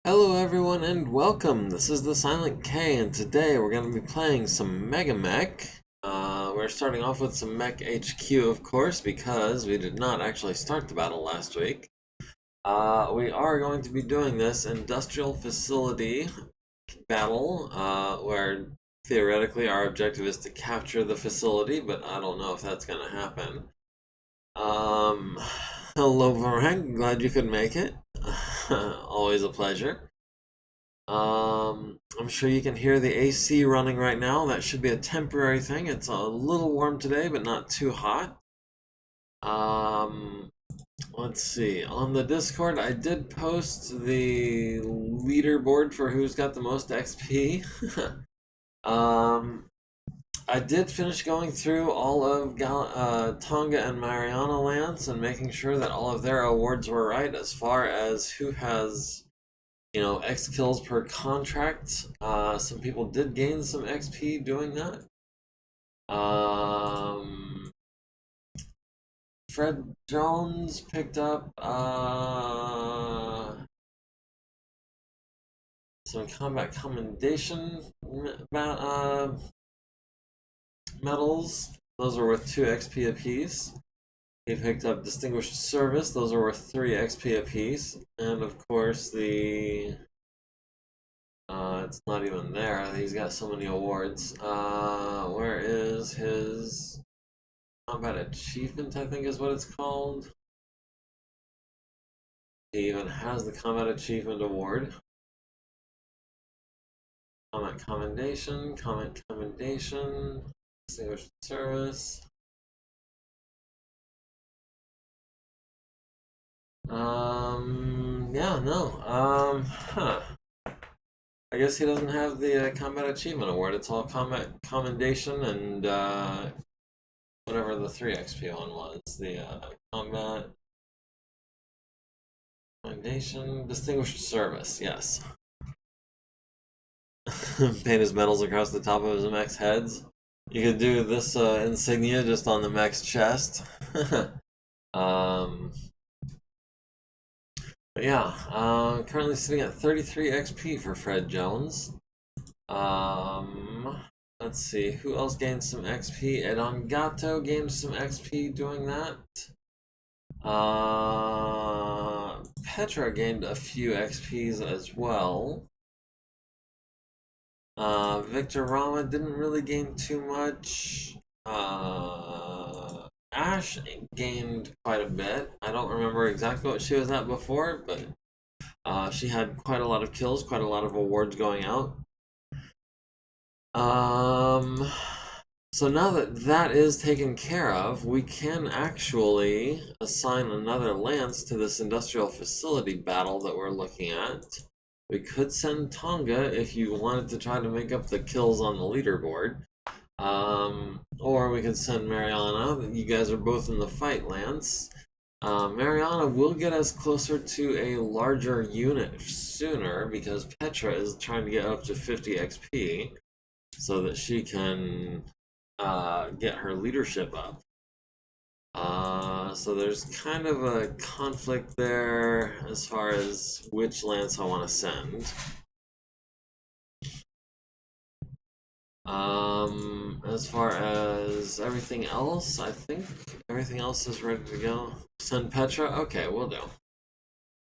Hello everyone and welcome. This is the Silent K and today we're going to be playing some MegaMek. We're starting off with some MekHQ of course because we did not actually start the battle last week. We are going to be doing this industrial facility battle where theoretically our objective is to capture the facility, but I don't know if that's going to happen. Um, Hello Varang, glad you could make it. Always a pleasure. I'm sure you can hear the AC running right now. That should be a temporary thing. It's a little warm today, but not too hot. Um, let's see. On the Discord, I did post the leaderboard for who's got the most XP. um, I did finish going through all of Tonga and Mariana lands and making sure that all of their awards were right as far as who has X kills per contract. Some people did gain some XP doing that. Fred Jones picked up some combat commendation medals. Those are worth 2 XP apiece. He picked up distinguished service. Those are worth 3 XP apiece. And of course the it's not even there. He's got so many awards. Where is his combat achievement? I think is what it's called. He even has the combat achievement award. Comment commendation, distinguished service. Yeah, no. I guess he doesn't have the combat achievement award. It's all combat commendation and whatever the 3 XP one was. The combat commendation, distinguished service. Yes. Paint his medals across the top of his mech's heads. You could do this insignia just on the mech's chest. But yeah, currently sitting at 33 XP for Fred Jones. Let's see, who else gained some XP? Edongato gained some XP doing that. Petra gained a few XPs as well. Victor Rama didn't really gain too much. Ash gained quite a bit. I don't remember exactly what she was at before, but she had quite a lot of kills, quite a lot of awards going out. So now that that is taken care of, we can actually assign another lance to this industrial facility battle that we're looking at. We could send Tonga if you wanted to try to make up the kills on the leaderboard. Or we could send Mariana. You guys are both in the fight, Lance. Mariana will get us closer to a larger unit sooner because Petra is trying to get up to 50 XP so that she can get her leadership up. So there's kind of a conflict there as far as which lance I want to send. As far as everything else, I think everything else is ready to go. Send Petra? Okay, we'll do.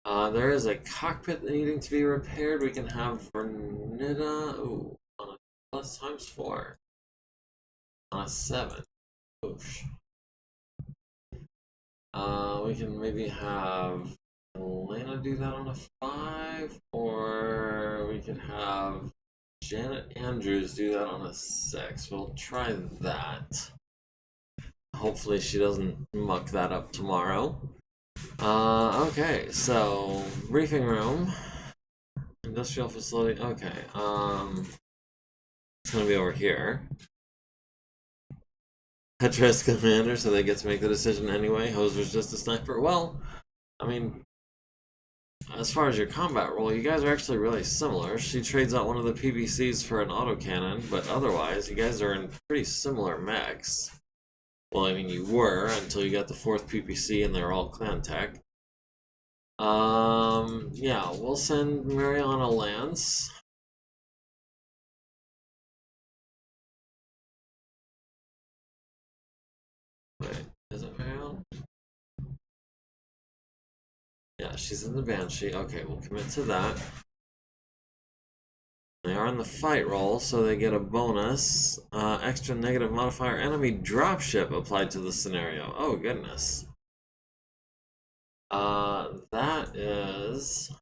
There is a cockpit needing to be repaired. We can have Vernita, on a plus ×4. On a 7. Oosh. We can maybe have Elena do that on a 5, or we could have Janet Andrews do that on a 6. We'll try that. Hopefully she doesn't muck that up tomorrow. Okay, so briefing room, industrial facility. Okay, it's gonna be over here. Petra's commander, so they get to make the decision anyway. Hoser's just a sniper. Well, I mean, as far as your combat role, you guys are actually really similar. She trades out one of the PVCs for an autocannon, but otherwise, you guys are in pretty similar mechs. Well, I mean, you were until you got the 4th PPC and they're all clan tech. yeah, we'll send Mariana Lance. Wait, is it Mariana? Yeah, she's in the Banshee. Okay, we'll commit to that. They are in the fight roll, so they get a bonus. Extra negative modifier enemy dropship applied to the scenario. Oh, goodness. That is...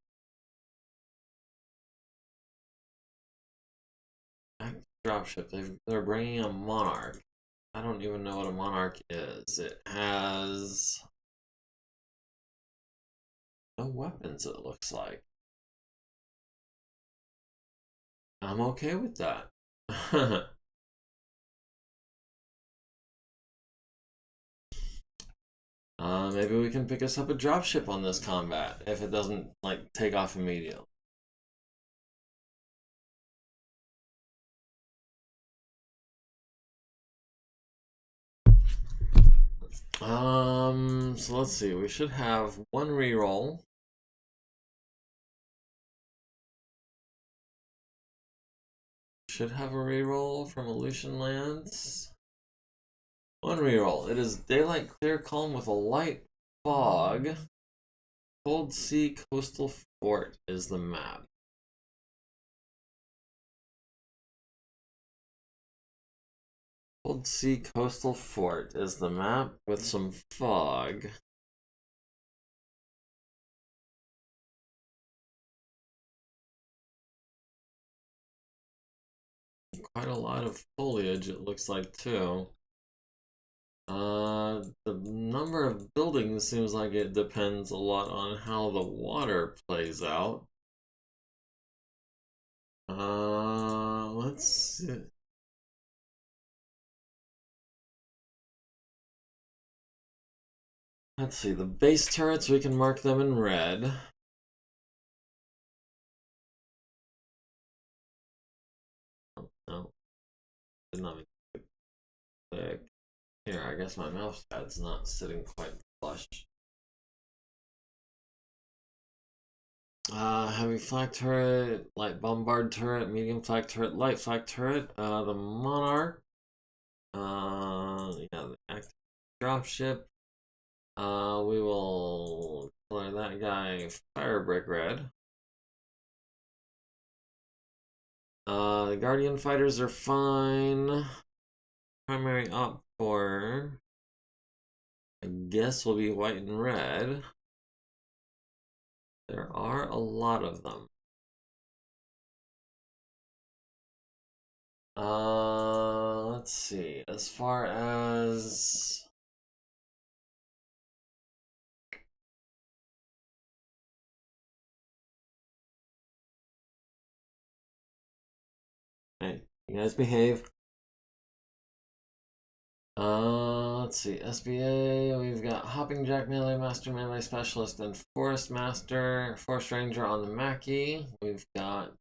Dropship. They're bringing a Monarch. I don't even know what a Monarch is. It has... no weapons, it looks like. I'm okay with that. Maybe we can pick us up a dropship on this combat if it doesn't like take off immediately. So let's see. We should have one reroll. Should have a reroll from Aleutian Lands. One reroll. It is daylight clear calm with a light fog. Cold Sea Coastal Fort is the map. Cold Sea Coastal Fort is the map with some fog. Quite a lot of foliage, it looks like, too. The number of buildings seems like it depends a lot on how the water plays out. Let's see. Let's see, the base turrets, we can mark them in red. Oh, no, did not mean to click. Here, I guess my mouse pad's not sitting quite flush. Heavy flak turret, light bombard turret, medium flak turret, light flak turret. The Monarch. Yeah, the active dropship. We will color that guy fire brick red. The Guardian fighters are fine. Primary op for, I guess, will be white and red. There are a lot of them. Let's see. As far as hey, you guys behave. Let's see. SBA, we've got Hopping Jack Melee Master, Melee Specialist, and Forest Master, Forest Ranger on the Mackie. We've got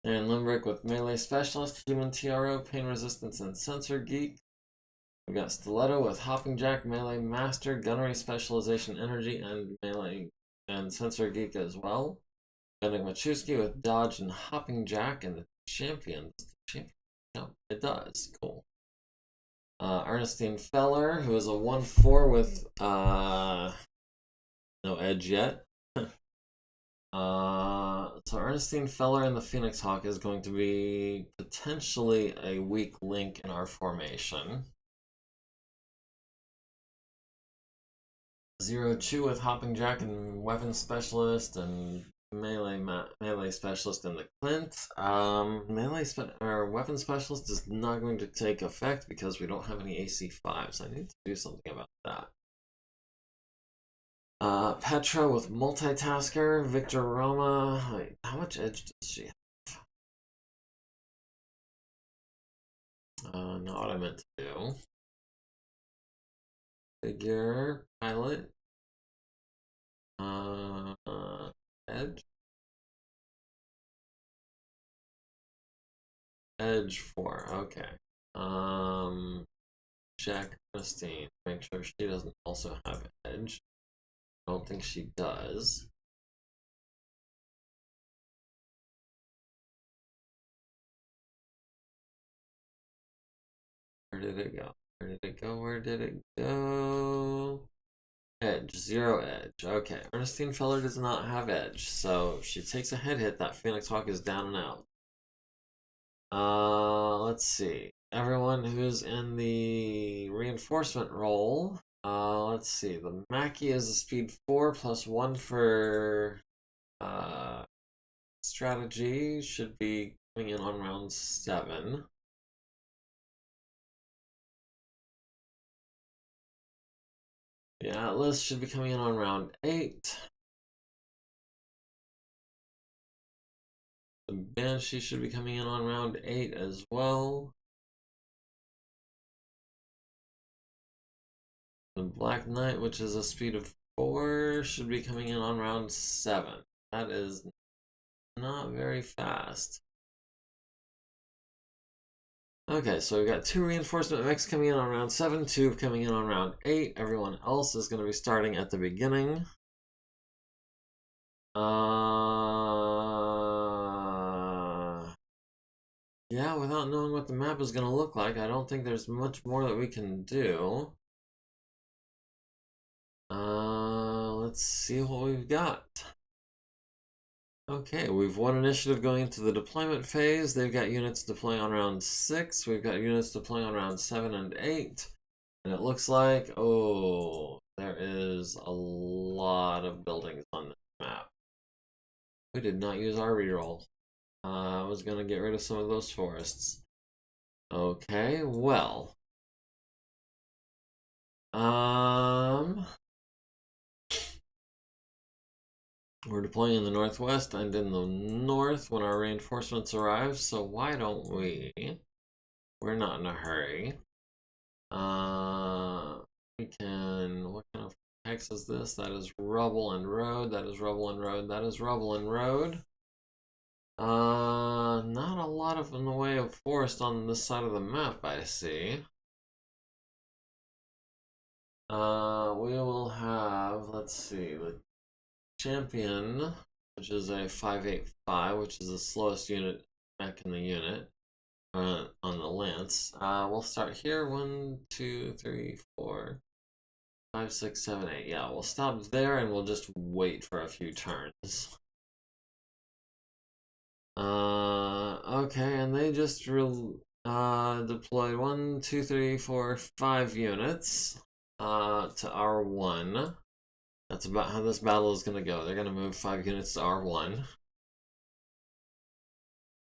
Aaron Limbrick with Melee Specialist, Human TRO, Pain Resistance, and Sensor Geek. We've got Stiletto with Hopping Jack, Melee Master, Gunnery Specialization Energy, and Melee and Sensor Geek as well. Bending Machuski with Dodge and Hopping Jack, and the champion. No, it does. Cool. Ernestine Feller, who is a 1/4 with no edge yet. So Ernestine Feller and the Phoenix Hawk is going to be potentially a weak link in our formation. 0-2 with Hopping Jack and Weapon Specialist and melee specialist in the Clint. Weapon specialist is not going to take effect because we don't have any AC5s. I need to do something about that. Petra with multitasker. Victor Roma. Wait, how much edge does she have? Not what I meant to do. Figure pilot. Edge. Edge 4, okay. Check Christine. Make sure she doesn't also have edge. I don't think she does. Where did it go? Where did it go? Where did it go? Edge, 0 edge. Okay, Ernestine Feller does not have edge, so if she takes a head hit, that Phoenix Hawk is down and out. Let's see. Everyone who's in the reinforcement role. Let's see. The Mackie is a speed 4 plus 1 for strategy. Should be coming in on round 7. The Atlas should be coming in on round 8. The Banshee should be coming in on round 8 as well. The Black Knight, which is a speed of 4, should be coming in on round 7. That is not very fast. Okay, so we've got 2 reinforcement mechs coming in on round 7, 2 coming in on round 8. Everyone else is going to be starting at the beginning. Yeah, without knowing what the map is going to look like, I don't think there's much more that we can do. Let's see what we've got. Okay, we've one initiative going into the deployment phase. They've got units deploying on round 6. We've got units deploying on round 7 and 8. And it looks like, oh, there is a lot of buildings on this map. We did not use our reroll. I was going to get rid of some of those forests. Okay, well. We're deploying in the northwest and in the north when our reinforcements arrive, so why don't we? We're not in a hurry. We can, what kind of hex is this? That is rubble and road, that is rubble and road, that is rubble and road. Not a lot of in the way of forest on this side of the map, I see. We will have, let's see, the champion, which is a 585, which is the slowest unit mech in the unit, on the lance. We'll start here. 1, 2, 3, 4, 5, 6, 7, 8. Yeah, we'll stop there and we'll just wait for a few turns. Okay, and they just deployed 1, 2, 3, 4, 5 units to R1. That's about how this battle is going to go. They're going to move 5 units to R1.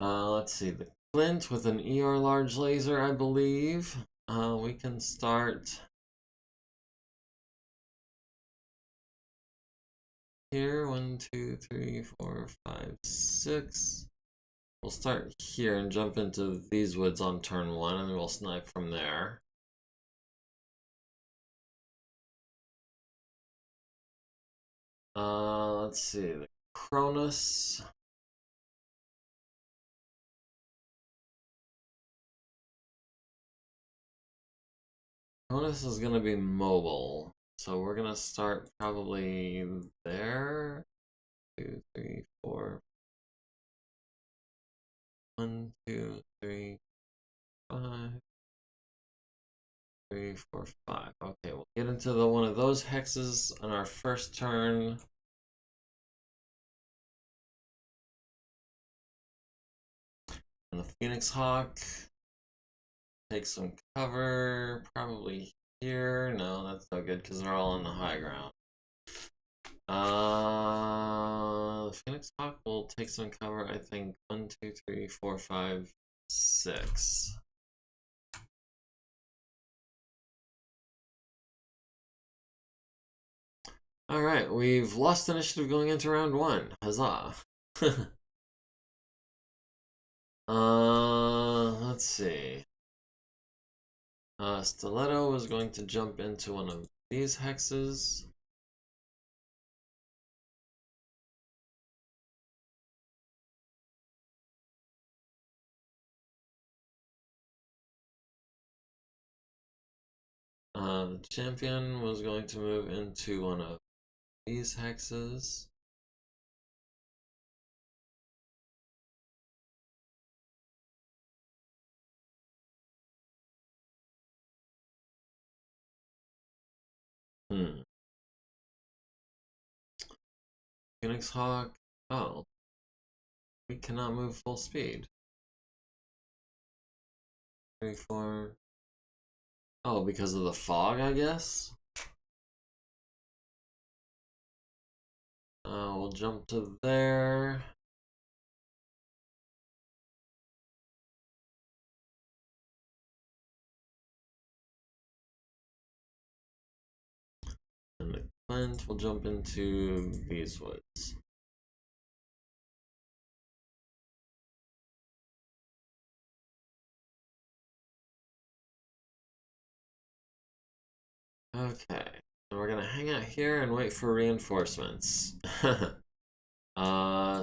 Let's see, the Clint with an ER large laser, I believe. We can start here. 1, 2, 3, 4, 5, 6. We'll start here and jump into these woods on turn 1, and then we'll snipe from there. Let's see, the Cronus. Cronus is going to be mobile, so we're going to start probably there. 2, 3, 4. 1, 2, 3, 5. 3, 4, 5. Okay, we'll get into the one of those hexes on our first turn. And the Phoenix Hawk. Take some cover, probably here. No, that's no good because they're all on the high ground. The Phoenix Hawk will take some cover, I think. 1, 2, 3, 4, 5, 6. Alright, we've lost initiative going into round 1. Huzzah. Let's see. Stiletto is going to jump into one of these hexes. The champion was going to move into one of these hexes. Hmm. Phoenix Hawk. Oh, we cannot move full speed. 3, 4. Oh, because of the fog, I guess? We'll jump to there. And the Clint will jump into these woods. Okay. And we're gonna hang out here and wait for reinforcements.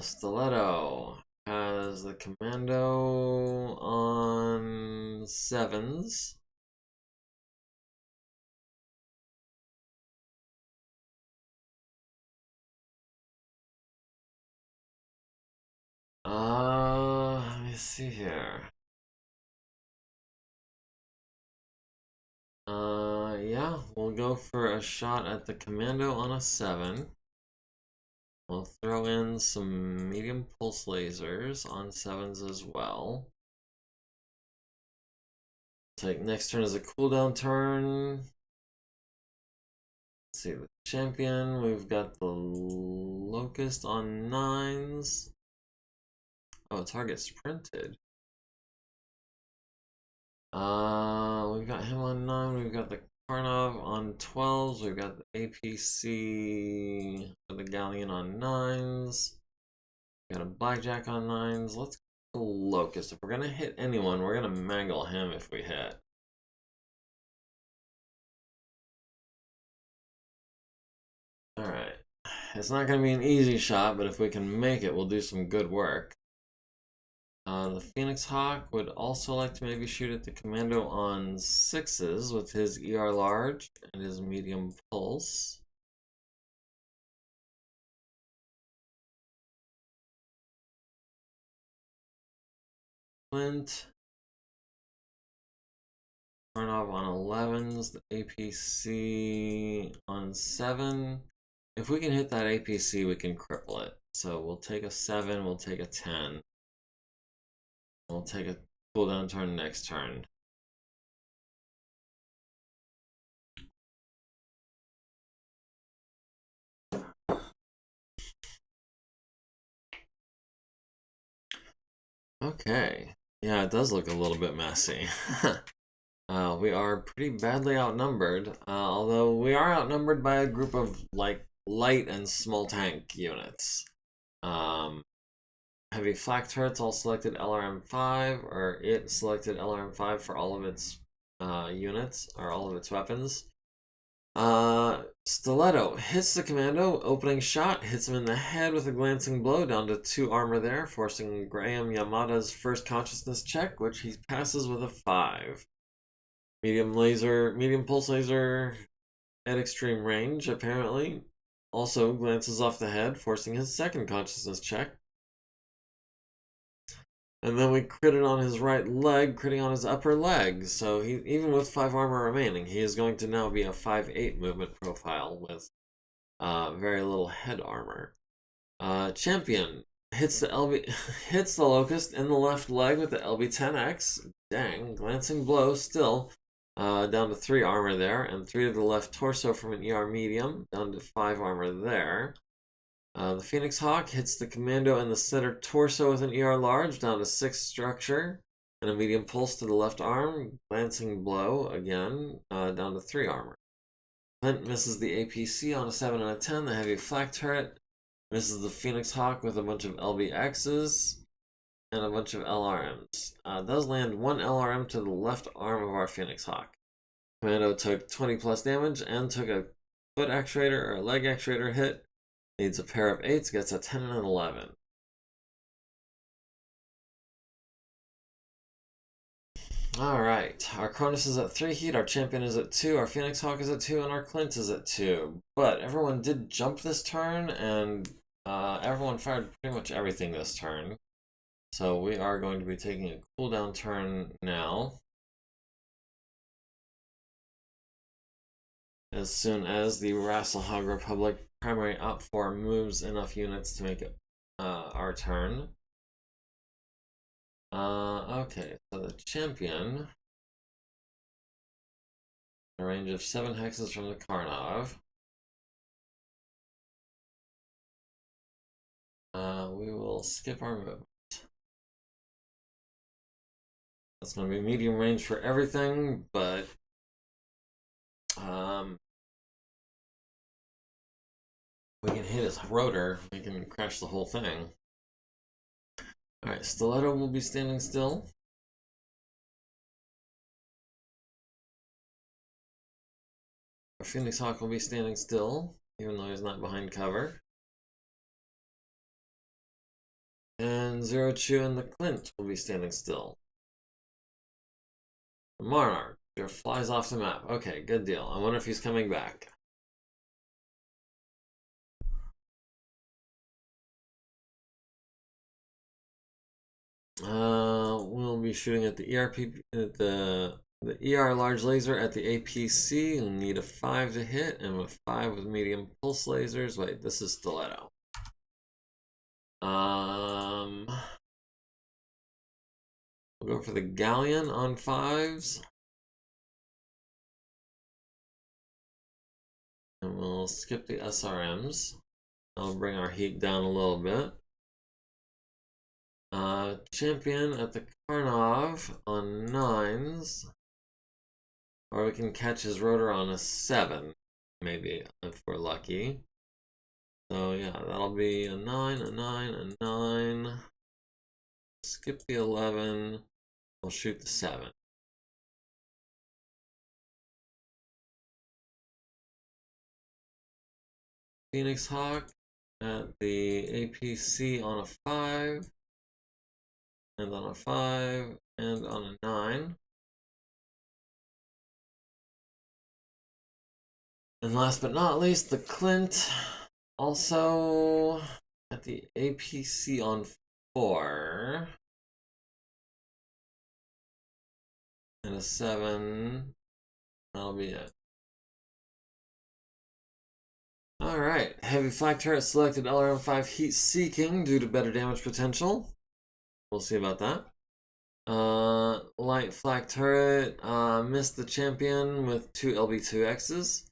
Stiletto has the commando on 7s. Let me see here. Yeah, we'll go for a shot at the commando on a 7. We'll throw in some medium pulse lasers on 7s as well. Take next turn as a cooldown turn. Let's see the champion. We've got the locust on 9s. Oh, target sprinted. We've got him on 9. We've got the Karnov on 12s. We've got the APC for the Galleon on 9s. We've got a Blackjack on 9s. Let's go Locust. If we're gonna hit anyone, we're gonna mangle him if we hit. Alright. It's not gonna be an easy shot, but if we can make it, we'll do some good work. The Phoenix Hawk would also like to maybe shoot at the Commando on 6s with his ER large and his medium pulse. Flint. Karnov on 11s, the APC on 7. If we can hit that APC, we can cripple it. So we'll take a 7, we'll take a 10. We'll take a cooldown turn next turn. Okay. Yeah, it does look a little bit messy. We are pretty badly outnumbered, although we are outnumbered by a group of like light and small tank units. Heavy flak turrets all selected LRM5, or it selected LRM5 for all of its units, or all of its weapons. Stiletto hits the commando, opening shot, hits him in the head with a glancing blow, down to 2 armor there, forcing Graham Yamada's first consciousness check, which he passes with a 5. Medium pulse laser at extreme range, apparently. Also glances off the head, forcing his second consciousness check. And then we critted on his right leg, critting on his upper leg. So he, even with 5 armor remaining, he is going to now be a 5/8 movement profile with very little head armor. Champion hits the hits the locust in the left leg with the LB10X. Dang, glancing blow still. Down to 3 armor there, and 3 to the left torso from an ER medium, down to 5 armor there. The Phoenix Hawk hits the commando in the center torso with an ER large, down to 6 structure, and a medium pulse to the left arm, glancing blow again, down to 3 armor. Clint misses the APC on a 7 and a 10, the heavy flak turret, misses the Phoenix Hawk with a bunch of LBXs, and a bunch of LRMs. Does land 1 LRM to the left arm of our Phoenix Hawk. Commando took 20 plus damage and took a foot actuator or a leg actuator hit. Needs a pair of 8s, gets a 10 and an 11. Alright, our Cronus is at 3 heat, our Champion is at 2, our Phoenix Hawk is at 2, and our Clint is at 2. But everyone did jump this turn, and everyone fired pretty much everything this turn. So we are going to be taking a cooldown turn now. as soon as the Rasselhog Republic primary op 4 moves enough units to make it our turn. Okay, so the champion, a range of 7 hexes from the Karnov. We will skip our move. That's going to be medium range for everything, but we can hit his rotor. We can crash the whole thing. Alright, Stiletto will be standing still. Our Phoenix Hawk will be standing still, even though he's not behind cover. And Zero Chew and the Clint will be standing still. The Monarch just flies off the map. Okay, good deal. I wonder if he's coming back. We'll be shooting at the ER large laser at the APC. You'll need a 5 to hit, and with 5 with medium pulse lasers. Wait, this is Stiletto. We'll go for the Galleon on 5s. And we'll skip the SRMs. I'll bring our heat down a little bit. Champion at the Karnov on 9s. Or we can catch his rotor on a 7, maybe, if we're lucky. So yeah, that'll be a 9, a 9, a 9. Skip the 11. We'll shoot the 7. Phoenix Hawk at the APC on a 5. And on a 5. And on a 9. And last but not least, the Clint, also at the APC on 4. And a 7. That'll be it. Alright, heavy flak turret selected LRM5 heat seeking due to better damage potential. We'll see about that. Light flak turret missed the champion with 2 LB2Xs.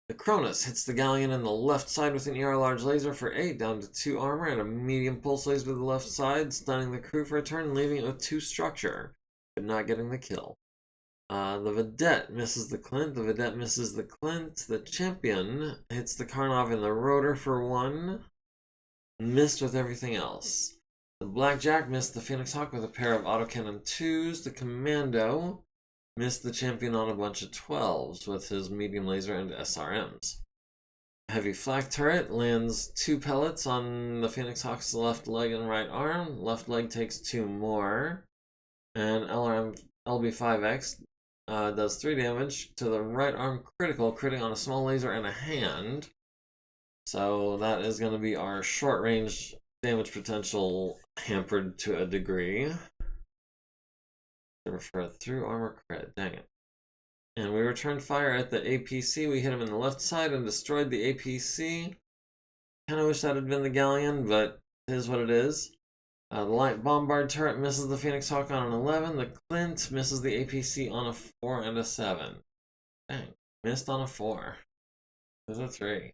The Cronus hits the Galleon in the left side with an ER large laser for 8, down to 2 armor, and a medium pulse laser to the left side, stunning the crew for a turn, leaving it with 2 structure, but not getting the kill. The Vedette misses the Clint. The Vedette misses the Clint. The champion hits the Karnov in the rotor for 1. Missed with everything else. The Blackjack missed the Phoenix Hawk with a pair of autocannon 2s. The Commando missed the champion on a bunch of 12s with his medium laser and SRMs. Heavy flak turret lands 2 pellets on the Phoenix Hawk's left leg and right arm. Left leg takes 2 more. And LRM LB5X does 3 damage to the right arm critical, critting on a small laser and a hand. So that is going to be our short range damage potential hampered to a degree. For a through armor crit, dang it. And we returned fire at the APC. We hit him in the left side and destroyed the APC. Kind of wish that had been the Galleon, but it is what it is. The light bombard turret misses the Phoenix Hawk on an 11. The Clint misses the APC on a 4 and a 7. Dang, missed on a 4. There's a 3.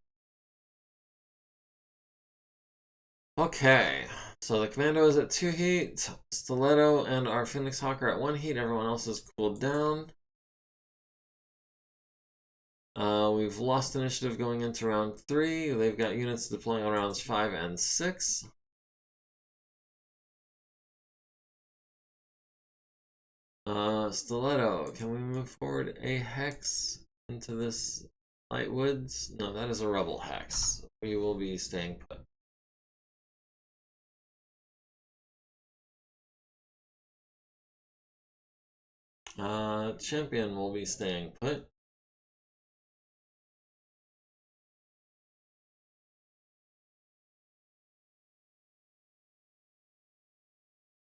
Okay, so the Commando is at 2 heat. Stiletto and our Phoenix Hawk are at 1 heat. Everyone else is cooled down. We've lost initiative going into round 3. They've got units deploying on rounds 5 and 6. Stiletto, can we move forward a hex into this light woods? No, that is a rebel hex. We will be staying put. Champion will be staying put.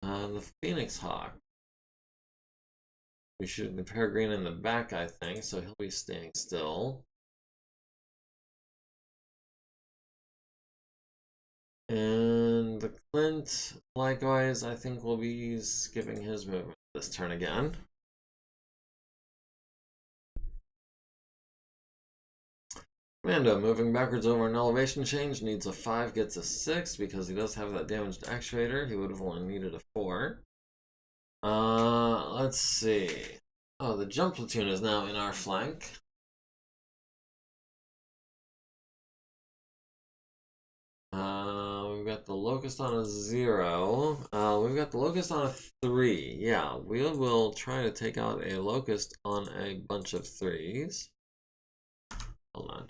The Phoenix Hawk. We shoot the Peregrine in the back, I think, so he'll be staying still. And the Clint, likewise, I think will be skipping his movement this turn again. Commando, moving backwards over an elevation change, needs a 5, gets a 6, because he does have that damaged actuator. He would have only needed a 4. Let's see. Oh, the jump platoon is now in our flank. We've got the Locust on a 0. We've got the Locust on a 3. Yeah, we will try to take out a Locust on a bunch of 3s. Hold on.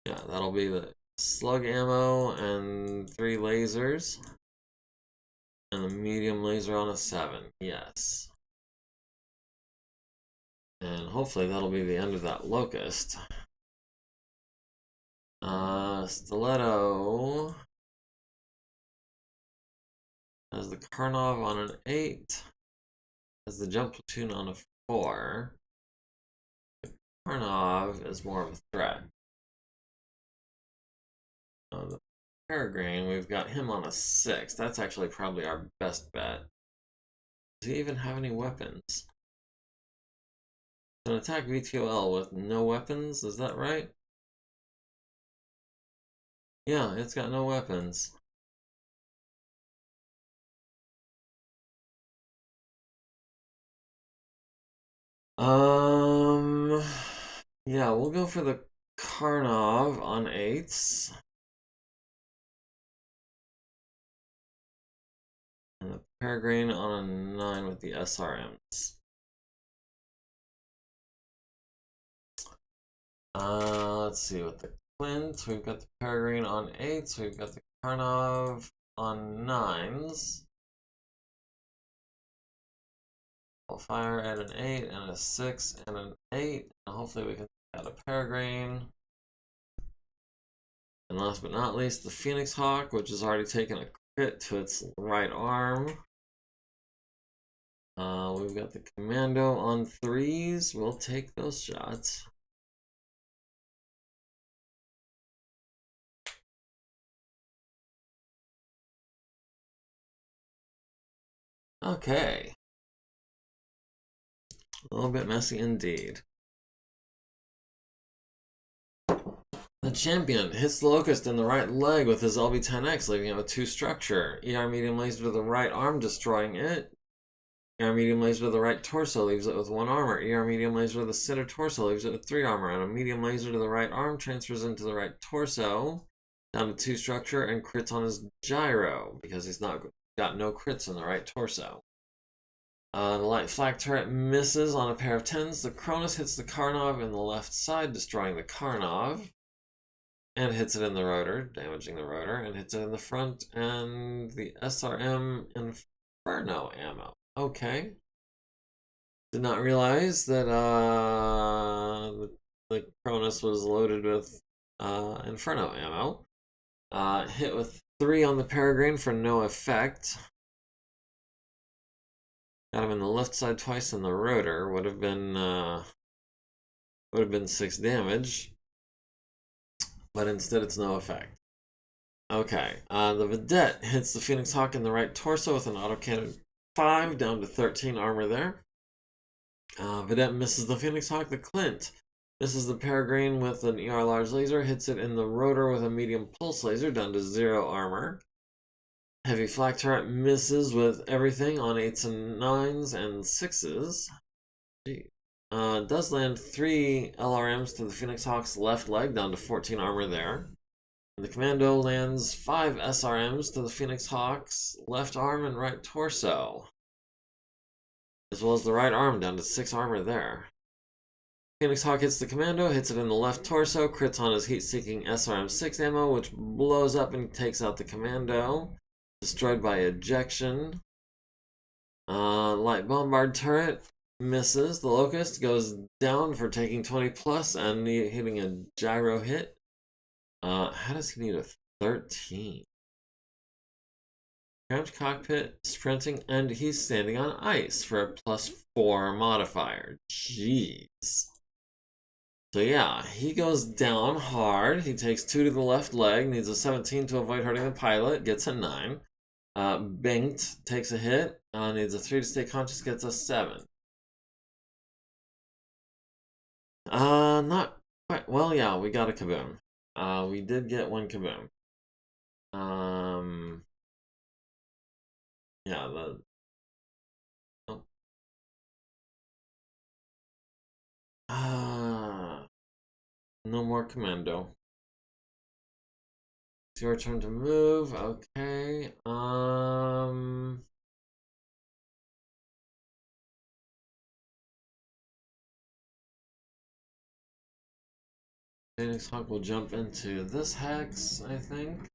Yeah, that'll be the slug ammo and 3 lasers. And a medium laser on a 7. Yes. And hopefully that'll be the end of that Locust. Stiletto has the Karnov on an 8. Has the jump platoon on a 4. The Karnov is more of a threat. The Peregrine, we've got him on a 6. That's actually probably our best bet. Does he even have any weapons? An attack VTOL with no weapons, is that right? Yeah, it's got no weapons. Yeah, we'll go for the Karnov on 8s. And the Peregrine on a 9 with the SRMs. Let's see, with the Clint, we've got the Peregrine on 8s, we've got the Karnov on 9s. We'll fire at an 8 and a 6 and an 8, and hopefully we can take out a Peregrine. And last but not least, the Phoenix Hawk, which has already taken a crit to its right arm. We've got the Commando on 3s. We'll take those shots. Okay. A little bit messy indeed. The champion hits the Locust in the right leg with his LB-10X, leaving it with 2 structure. ER medium laser to the right arm, destroying it. ER medium laser to the right torso, leaves it with 1 armor. ER medium laser to the center torso, leaves it with 3 armor. And a medium laser to the right arm transfers into the right torso, down to 2 structure, and crits on his gyro, because he's not got no crits in the right torso. The light flak turret misses on a pair of 10s. The Cronus hits the Karnov in the left side, destroying the Karnov. And hits it in the rotor, damaging the rotor, and hits it in the front, and the SRM Inferno ammo. Okay. Did not realize that the Cronus was loaded with Inferno ammo. Hit with 3 on the Peregrine for no effect. Got him in the left side twice in the rotor. Would have been 6 damage. But instead it's no effect. Okay, the Vedette hits the Phoenix Hawk in the right torso with an autocannon 5, down to 13 armor there. Vedette misses the Phoenix Hawk. The Clint misses the Peregrine with an ER large laser, hits it in the rotor with a medium pulse laser, down to 0 armor. Heavy flak turret misses with everything on 8s and 9s and 6s. Does land 3 LRMs to the Phoenix Hawk's left leg, down to 14 armor there. And the Commando lands 5 SRMs to the Phoenix Hawk's left arm and right torso, as well as the right arm, down to 6 armor there. Phoenix Hawk hits the Commando, hits it in the left torso, crits on his heat-seeking SRM-6 ammo, which blows up and takes out the Commando, destroyed by ejection. Light bombard turret misses. The Locust goes down for taking 20 plus and hitting a gyro hit. How does he need a 13? Cramped cockpit, sprinting, and he's standing on ice for a +4 modifier. Jeez. So yeah, he goes down hard. He takes 2 to the left leg, needs a 17 to avoid hurting the pilot, gets a 9. Banked takes a hit, needs a 3 to stay conscious, gets a 7. Not quite. Well, yeah, we got a kaboom. We did get one kaboom. Yeah, oh. No more commando. It's your turn to move. Okay. Phoenix Hawk will jump into this hex, I think.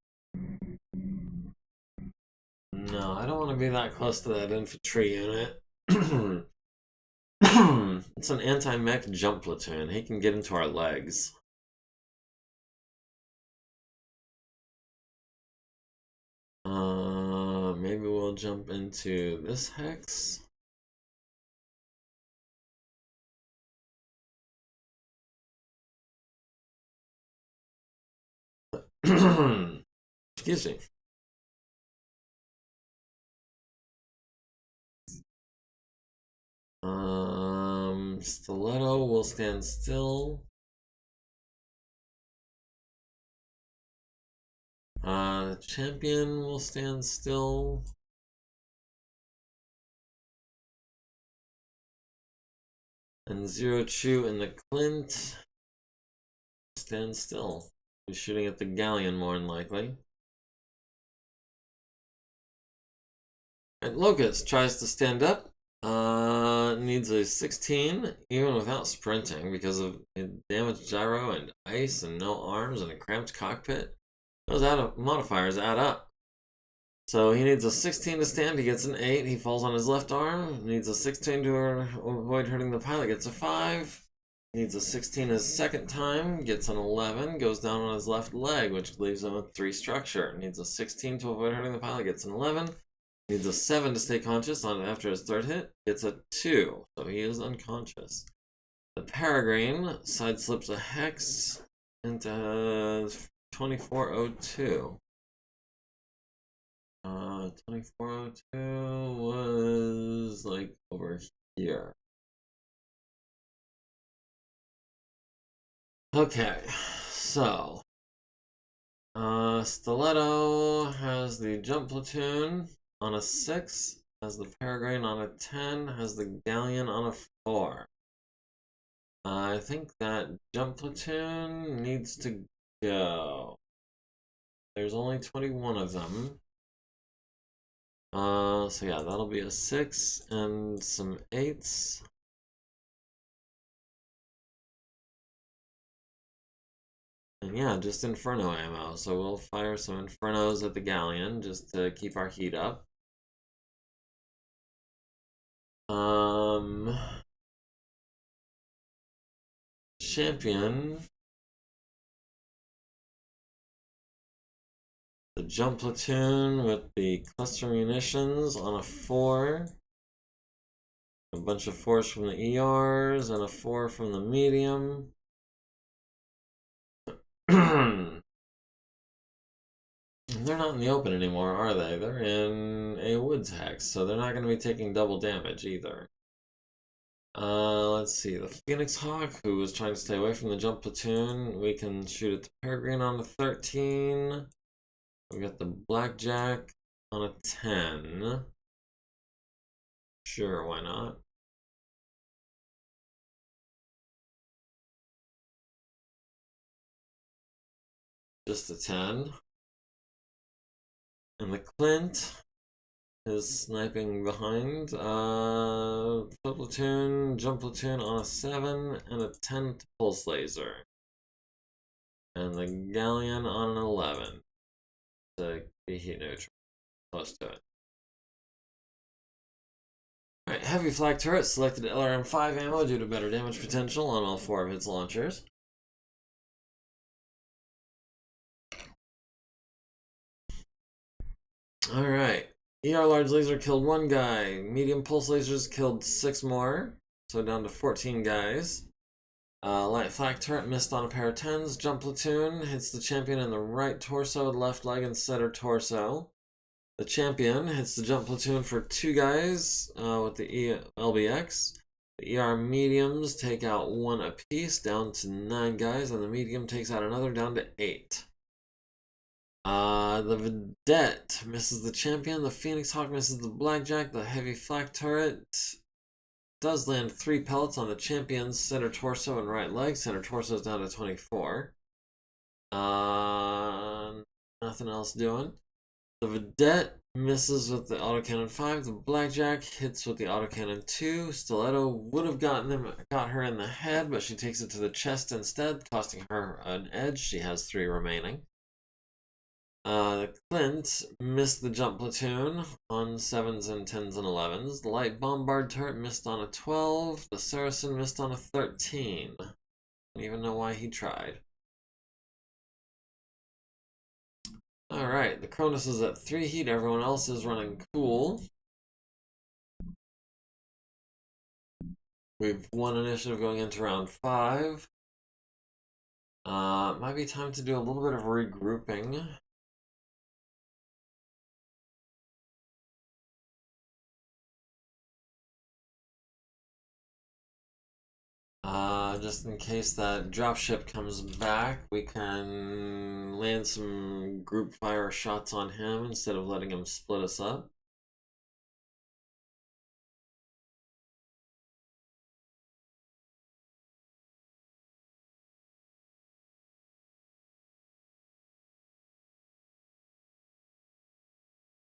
No, I don't want to be that close to that infantry unit. It's an anti-mech jump platoon. He can get into our legs. Maybe we'll jump into this hex. Excuse me. Stiletto will stand still. Champion will stand still. And Zero Chew and the Clint stand still. He's shooting at the galleon more than likely. And Locust tries to stand up. Needs a 16, even without sprinting, because of a damaged gyro and ice and no arms and a cramped cockpit. Those modifiers add up. So he needs a 16 to stand, he gets an 8, he falls on his left arm. Needs a 16 to avoid hurting the pilot, gets a 5. Needs a 16 his second time, gets an 11, goes down on his left leg, which leaves him with 3 structure. Needs a 16 to avoid hurting the pilot, gets an 11. Needs a 7 to stay conscious on after his third hit. Gets a 2, so he is unconscious. The Peregrine side slips a hex into 2402. 2402 was like over here. Okay, so Stiletto has the jump platoon on a 6, has the Peregrine on a 10, has the Galleon on a 4. I think that jump platoon needs to go. There's only 21 of them. So yeah, that'll be a 6 and some 8s. And yeah, just Inferno ammo. So we'll fire some Infernos at the Galleon just to keep our heat up. Champion. The jump platoon with the cluster munitions on a 4. A bunch of 4s from the ERs and a 4 from the medium. They're not in the open anymore, are they? They're in a woods hex, so they're not going to be taking double damage either. Let's see. The Phoenix Hawk, who was trying to stay away from the jump platoon, we can shoot at the Peregrine on the 13. We got the Blackjack on a 10. Sure, why not? Just a 10. And the Clint is sniping behind. Foot platoon, jump platoon on a 7 and a 10 to pulse laser. And the Galleon on an 11 to be heat neutral. Close to it. Alright, heavy flak turret selected LRM-5 ammo due to better damage potential on all 4 of its launchers. Alright, ER large laser killed 1 guy, medium pulse lasers killed 6 more, so down to 14 guys. Light flak turret missed on a pair of 10s. Jump platoon hits the champion in the right torso, left leg, and center torso. The champion hits the jump platoon for 2 guys with the LBX. The ER mediums take out 1 apiece, down to 9 guys, and the medium takes out another, down to 8. The Vedette misses the champion. The Phoenix Hawk misses the Blackjack. The heavy flak turret does land 3 pellets on the champion's center torso and right leg. Center torso is down to 24. Nothing else doing. The Vedette misses with the autocannon 5. The Blackjack hits with the autocannon 2. Stiletto would have got her in the head, but she takes it to the chest instead, costing her an edge. She has 3 remaining. The Clint missed the jump platoon on 7s and 10s and 11s. The light bombard turret missed on a 12. The Saracen missed on a 13. Don't even know why he tried. Alright, the Cronus is at 3 heat. Everyone else is running cool. We've won initiative going into round 5. Might be time to do a little bit of regrouping. Just in case that dropship comes back, we can land some group fire shots on him instead of letting him split us up.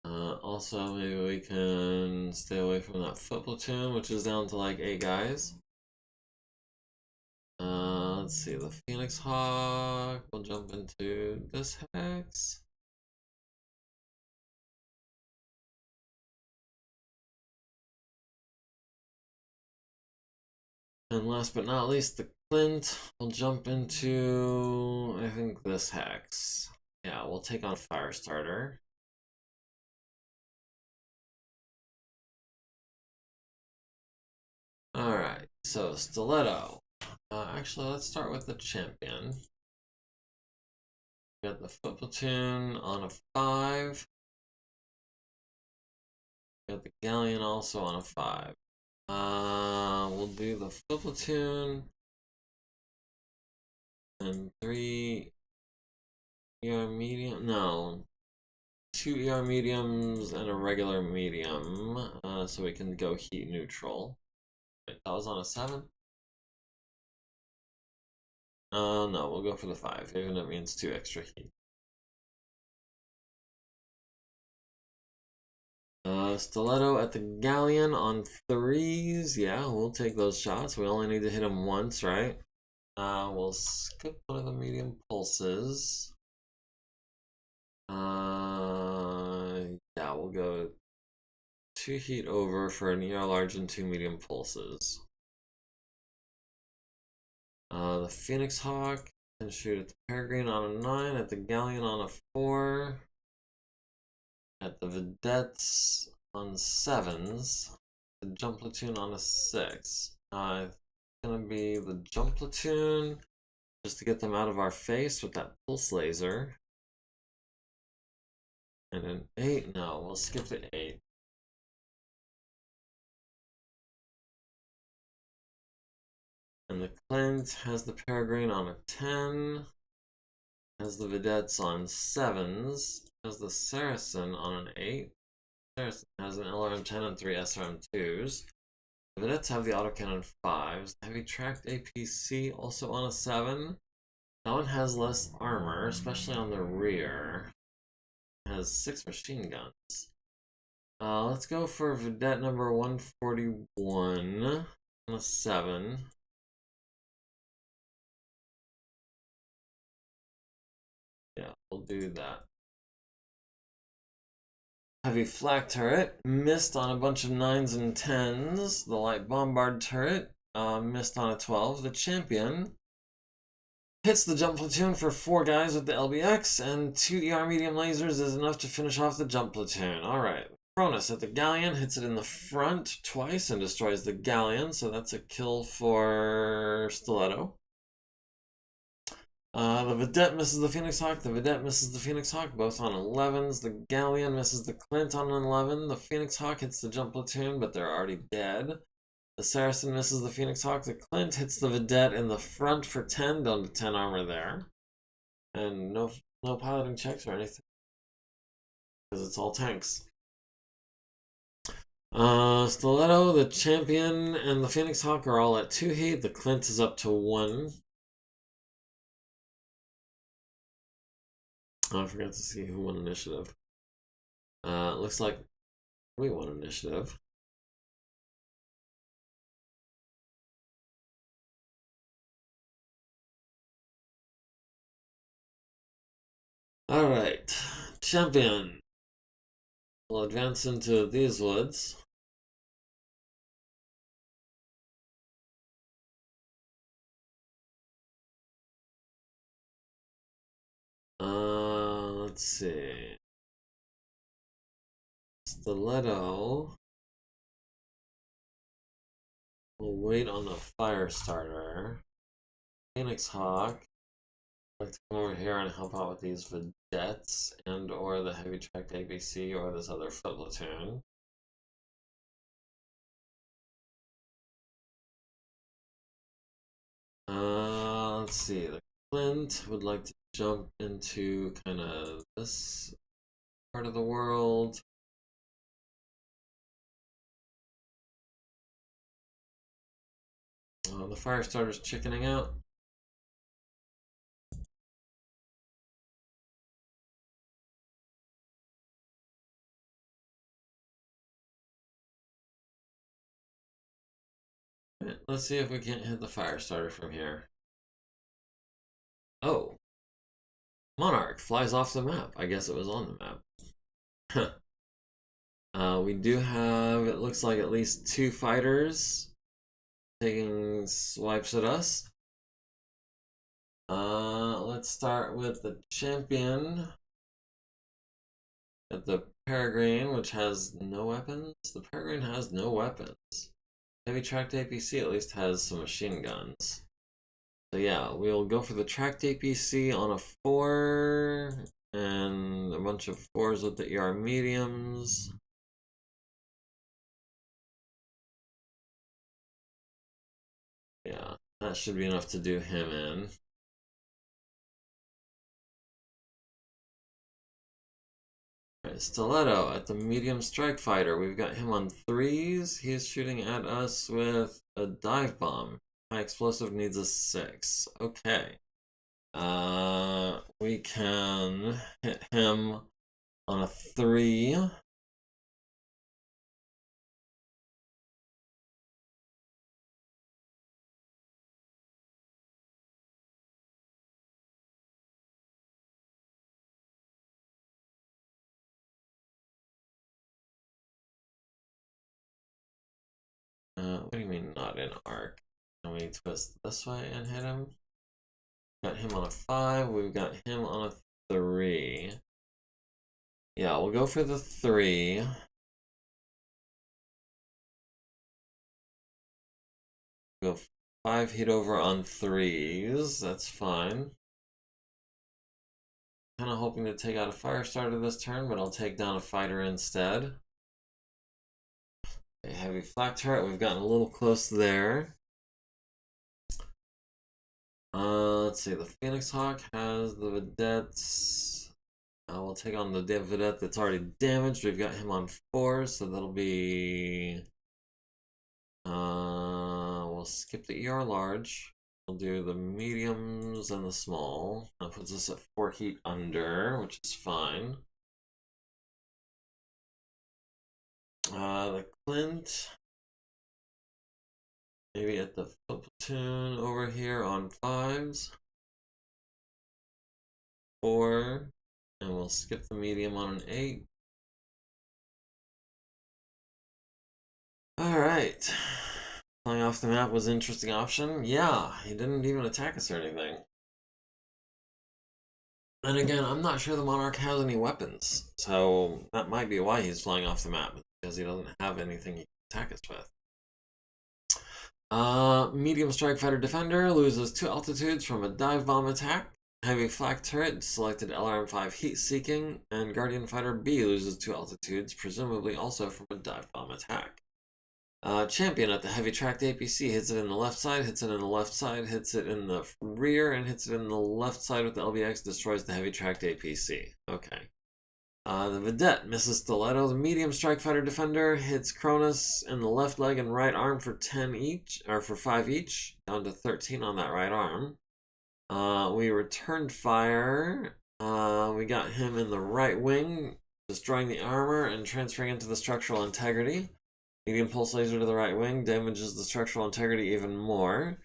Also, maybe we can stay away from that foot platoon, which is down to like 8 guys. Let's see, the Phoenix Hawk will jump into this hex. And last but not least, the Clint will jump into, I think, this hex. Yeah, we'll take on Firestarter. Alright, so Stiletto. Actually, let's start with the champion. We got the foot platoon on a 5. We got the galleon also on a 5. We'll do the foot platoon and 3 ER medium. No, 2 ER mediums and a regular medium, so we can go heat neutral. Wait, that was on a 7. No, we'll go for the 5, even if it means 2 extra heat. Stiletto at the galleon on 3s. Yeah, we'll take those shots. We only need to hit him once, right? We'll skip one of the medium pulses. Yeah, we'll go 2 heat over for an ER large and 2 medium pulses. The Phoenix Hawk can shoot at the Peregrine on a 9, at the Galleon on a 4, at the Vedettes on 7s, the Jump Platoon on a 6. It's gonna be the Jump Platoon, just to get them out of our face with that pulse laser. And an 8, no, we'll skip the 8. And the Clint has the Peregrine on a 10, has the Vedettes on 7s, has the Saracen on an 8. Saracen has an LRM-10 and 3 SRM-2s. The Vedettes have the autocannon 5s. Heavy tracked APC also on a 7. That one has less armor, especially on the rear. It has 6 machine guns. Let's go for Vedette number 141 on a 7. Yeah, we'll do that. Heavy flak turret missed on a bunch of 9s and 10s. The light bombard turret missed on a 12. The champion hits the jump platoon for 4 guys with the LBX, and 2 ER medium lasers is enough to finish off the jump platoon. Alright, Cronus at the galleon hits it in the front twice and destroys the galleon, so that's a kill for Stiletto. The Vedette misses the Phoenix Hawk. The Vedette misses the Phoenix Hawk, both on 11s. The Galleon misses the Clint on an 11. The Phoenix Hawk hits the jump platoon, but they're already dead. The Saracen misses the Phoenix Hawk. The Clint hits the Vedette in the front for 10, down to 10 armor there. And no piloting checks or anything, because it's all tanks. Stiletto, the Champion, and the Phoenix Hawk are all at 2 heat. The Clint is up to 1. Oh, I forgot to see who won initiative. Looks like we won initiative. Alright, Champion will advance into these woods. Let's see. Stiletto will wait on the fire starter. Phoenix Hawk would like to come over here and help out with these vedettes and or the heavy tracked ABC or this other foot platoon. Let's see. The Clint would like to jump into kind of this part of the world. The fire starter's chickening out. Let's see if we can't hit the fire starter from here. Oh. Monarch flies off the map. I guess it was on the map. We do have, it looks like, at least 2 fighters taking swipes at us. Let's start with the Champion at the Peregrine, which has no weapons. The Peregrine has no weapons. Heavy tracked APC at least has some machine guns. So yeah, we'll go for the tracked APC on a 4 and a bunch of 4s with the ER mediums. Yeah, that should be enough to do him in. Right, Stiletto at the medium strike fighter. We've got him on 3s. He's shooting at us with a dive bomb. High explosive needs a 6. Okay. We can hit him on a 3. What do you mean not in arc? Can we twist this way and hit him? Got him on a 5. We've got him on a 3. Yeah, we'll go for the 3. Go 5 heat over on 3s. That's fine. Kind of hoping to take out a fire starter this turn, but I'll take down a fighter instead. A heavy flak turret. We've gotten a little close there. Let's see. The Phoenix Hawk has the vedettes. We'll take on the vedette that's already damaged. We've got him on 4, so that'll be. We'll skip the ER large. We'll do the mediums and the small. That puts us at 4 heat under, which is fine. The Clint. Maybe at the foot platoon over here on 5s. 4. And we'll skip the medium on an 8. Alright. Flying off the map was an interesting option. Yeah, he didn't even attack us or anything. And again, I'm not sure the Monarch has any weapons. So that might be why he's flying off the map. Because he doesn't have anything he can attack us with. Medium strike fighter defender loses 2 altitudes from a dive bomb attack. Heavy flak turret selected LRM-5 heat seeking, and Guardian Fighter B loses 2 altitudes, presumably also from a dive bomb attack. Champion at the heavy tracked APC hits it in the left side, hits it in the left side, hits it in the rear, and hits it in the left side with the LBX, destroys the heavy tracked APC. Okay. The Vedette misses Stiletto. The medium strike fighter defender hits Cronus in the left leg and right arm for 10 each, or for 5 each, down to 13 on that right arm. We returned fire. We got him in the right wing, destroying the armor and transferring into the structural integrity. Medium pulse laser to the right wing damages the structural integrity even more.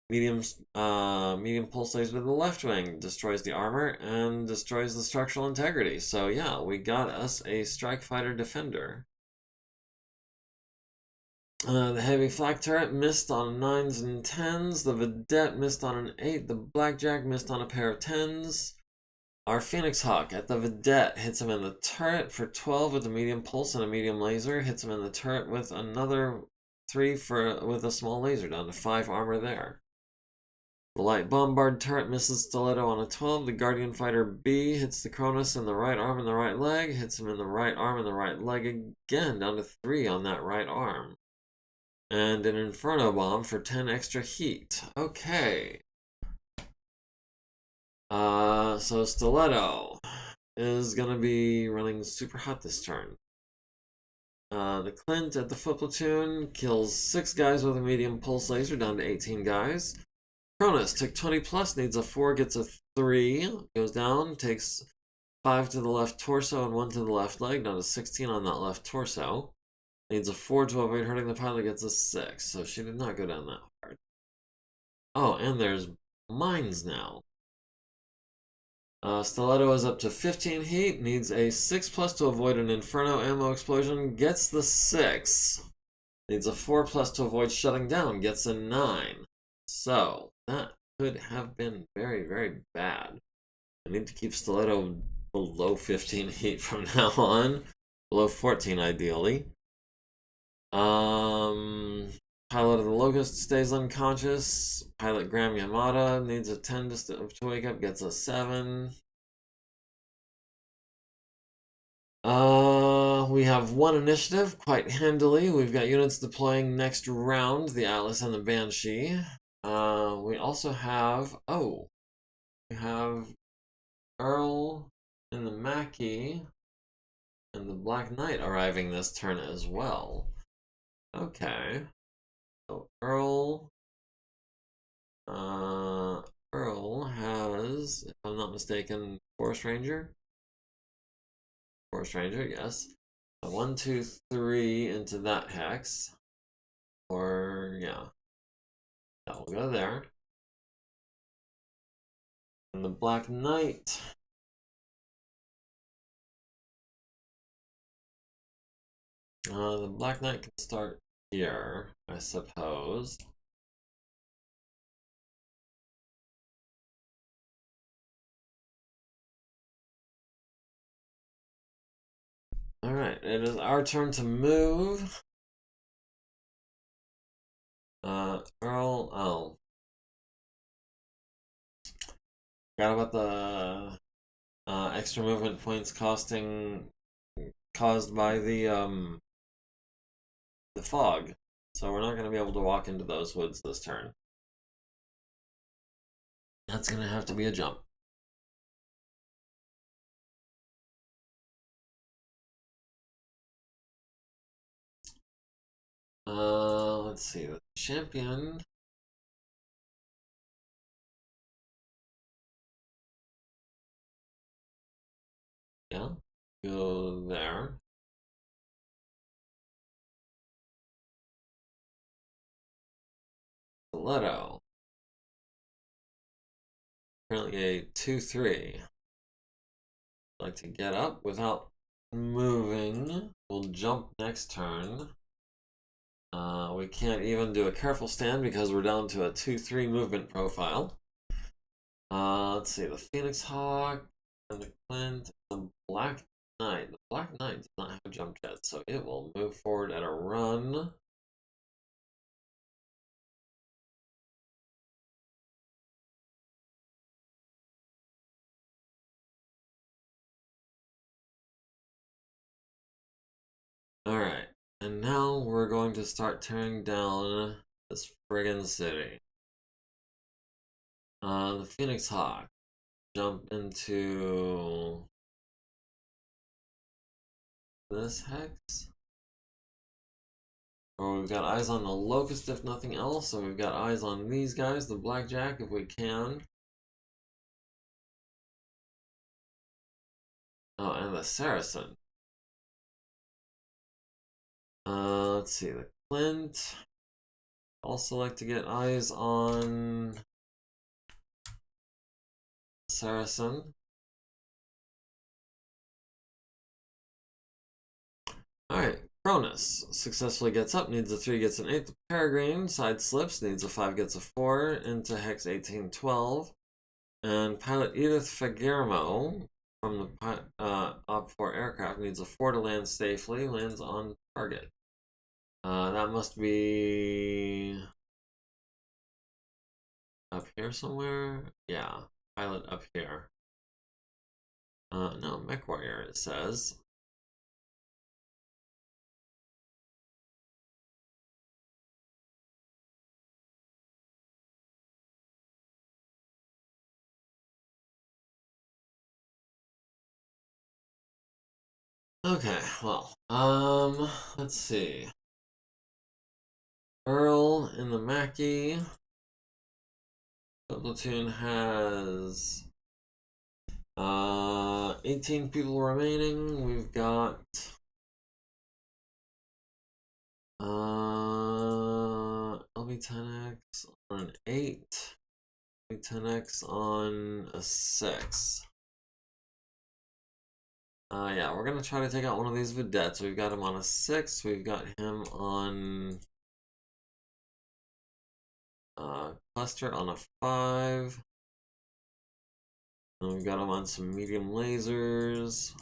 Medium pulse laser to the left wing destroys the armor and destroys the structural integrity. So yeah, we got us a strike fighter defender. The heavy flak turret missed on 9s and 10s. The Vedette missed on an 8. The Blackjack missed on a pair of 10s. Our Phoenix Hawk at the Vedette hits him in the turret for 12 with a medium pulse and a medium laser. Hits him in the turret with another 3 with a small laser, down to 5 armor there. The light bombard turret misses Stiletto on a 12. The Guardian Fighter B hits the Cronus in the right arm and the right leg. Hits him in the right arm and the right leg again, down to 3 on that right arm. And an Inferno Bomb for 10 extra heat. Okay. So Stiletto is going to be running super hot this turn. The Clint at the foot platoon kills 6 guys with a medium pulse laser, down to 18 guys. Cronus took 20 plus, needs a 4, gets a 3, goes down, takes 5 to the left torso and 1 to the left leg, down to 16 on that left torso. Needs a 4 to avoid hurting the pilot, gets a 6, so she did not go down that hard. Oh, and there's mines now. Stiletto is up to 15 heat, needs a 6 plus to avoid an Inferno ammo explosion, gets the 6. Needs a 4 plus to avoid shutting down, gets a 9. So, that could have been very, very bad. I need to keep Stiletto below 15 heat from now on. Below 14, ideally. Pilot of the Locust stays unconscious. Pilot Graham Yamada needs a 10 to wake up, gets a 7. We have 1 initiative, quite handily. We've got units deploying next round, the Atlas and the Banshee. We also have, we have Earl and the Mackie and the Black Knight arriving this turn as well. Okay. So Earl has, if I'm not mistaken, Forest Ranger. Forest Ranger, yes. 1, 2, 3 into that hex. Or, yeah. That will go there. And the Black Knight. The Black Knight can start here, I suppose. Alright, it is our turn to move. Earl, forgot about the extra movement points caused by the fog. So we're not going to be able to walk into those woods this turn. That's going to have to be a jump. Let's see, the champion. Yeah, go there. Stiletto. Currently a 2-3. Like to get up without moving. We'll jump next turn. We can't even do a careful stand because we're down to a 2-3 movement profile. Let's see, the Phoenix Hawk and the Clint, the Black Knight. The Black Knight does not have a jump jet, so it will move forward at a run. And now we're going to start tearing down this friggin' city. The Phoenix Hawk. Jump into this hex. Or we've got eyes on the Locust if nothing else, so we've got eyes on these guys, the Blackjack if we can. Oh, and the Saracen. Let's see, the Clint. Also like to get eyes on Saracen. Alright, Cronus successfully gets up, needs a 3, gets an 8. The Peregrine side slips, needs a 5, gets a 4 into Hex 1812. And Pilot Edith Fagermo from the Op-4 aircraft needs a 4 to land safely, lands on target. That must be up here somewhere? Yeah, pilot up here. No, Mech Warrior it says. Okay, well, let's see. Earl in the Mackie. The platoon has 18 people remaining. We've got LB10X on an 8, LB10X on a 6. Yeah, we're gonna try to take out one of these vedettes. We've got him on a 6. We've got him on cluster on a 5. And we've got him on some medium lasers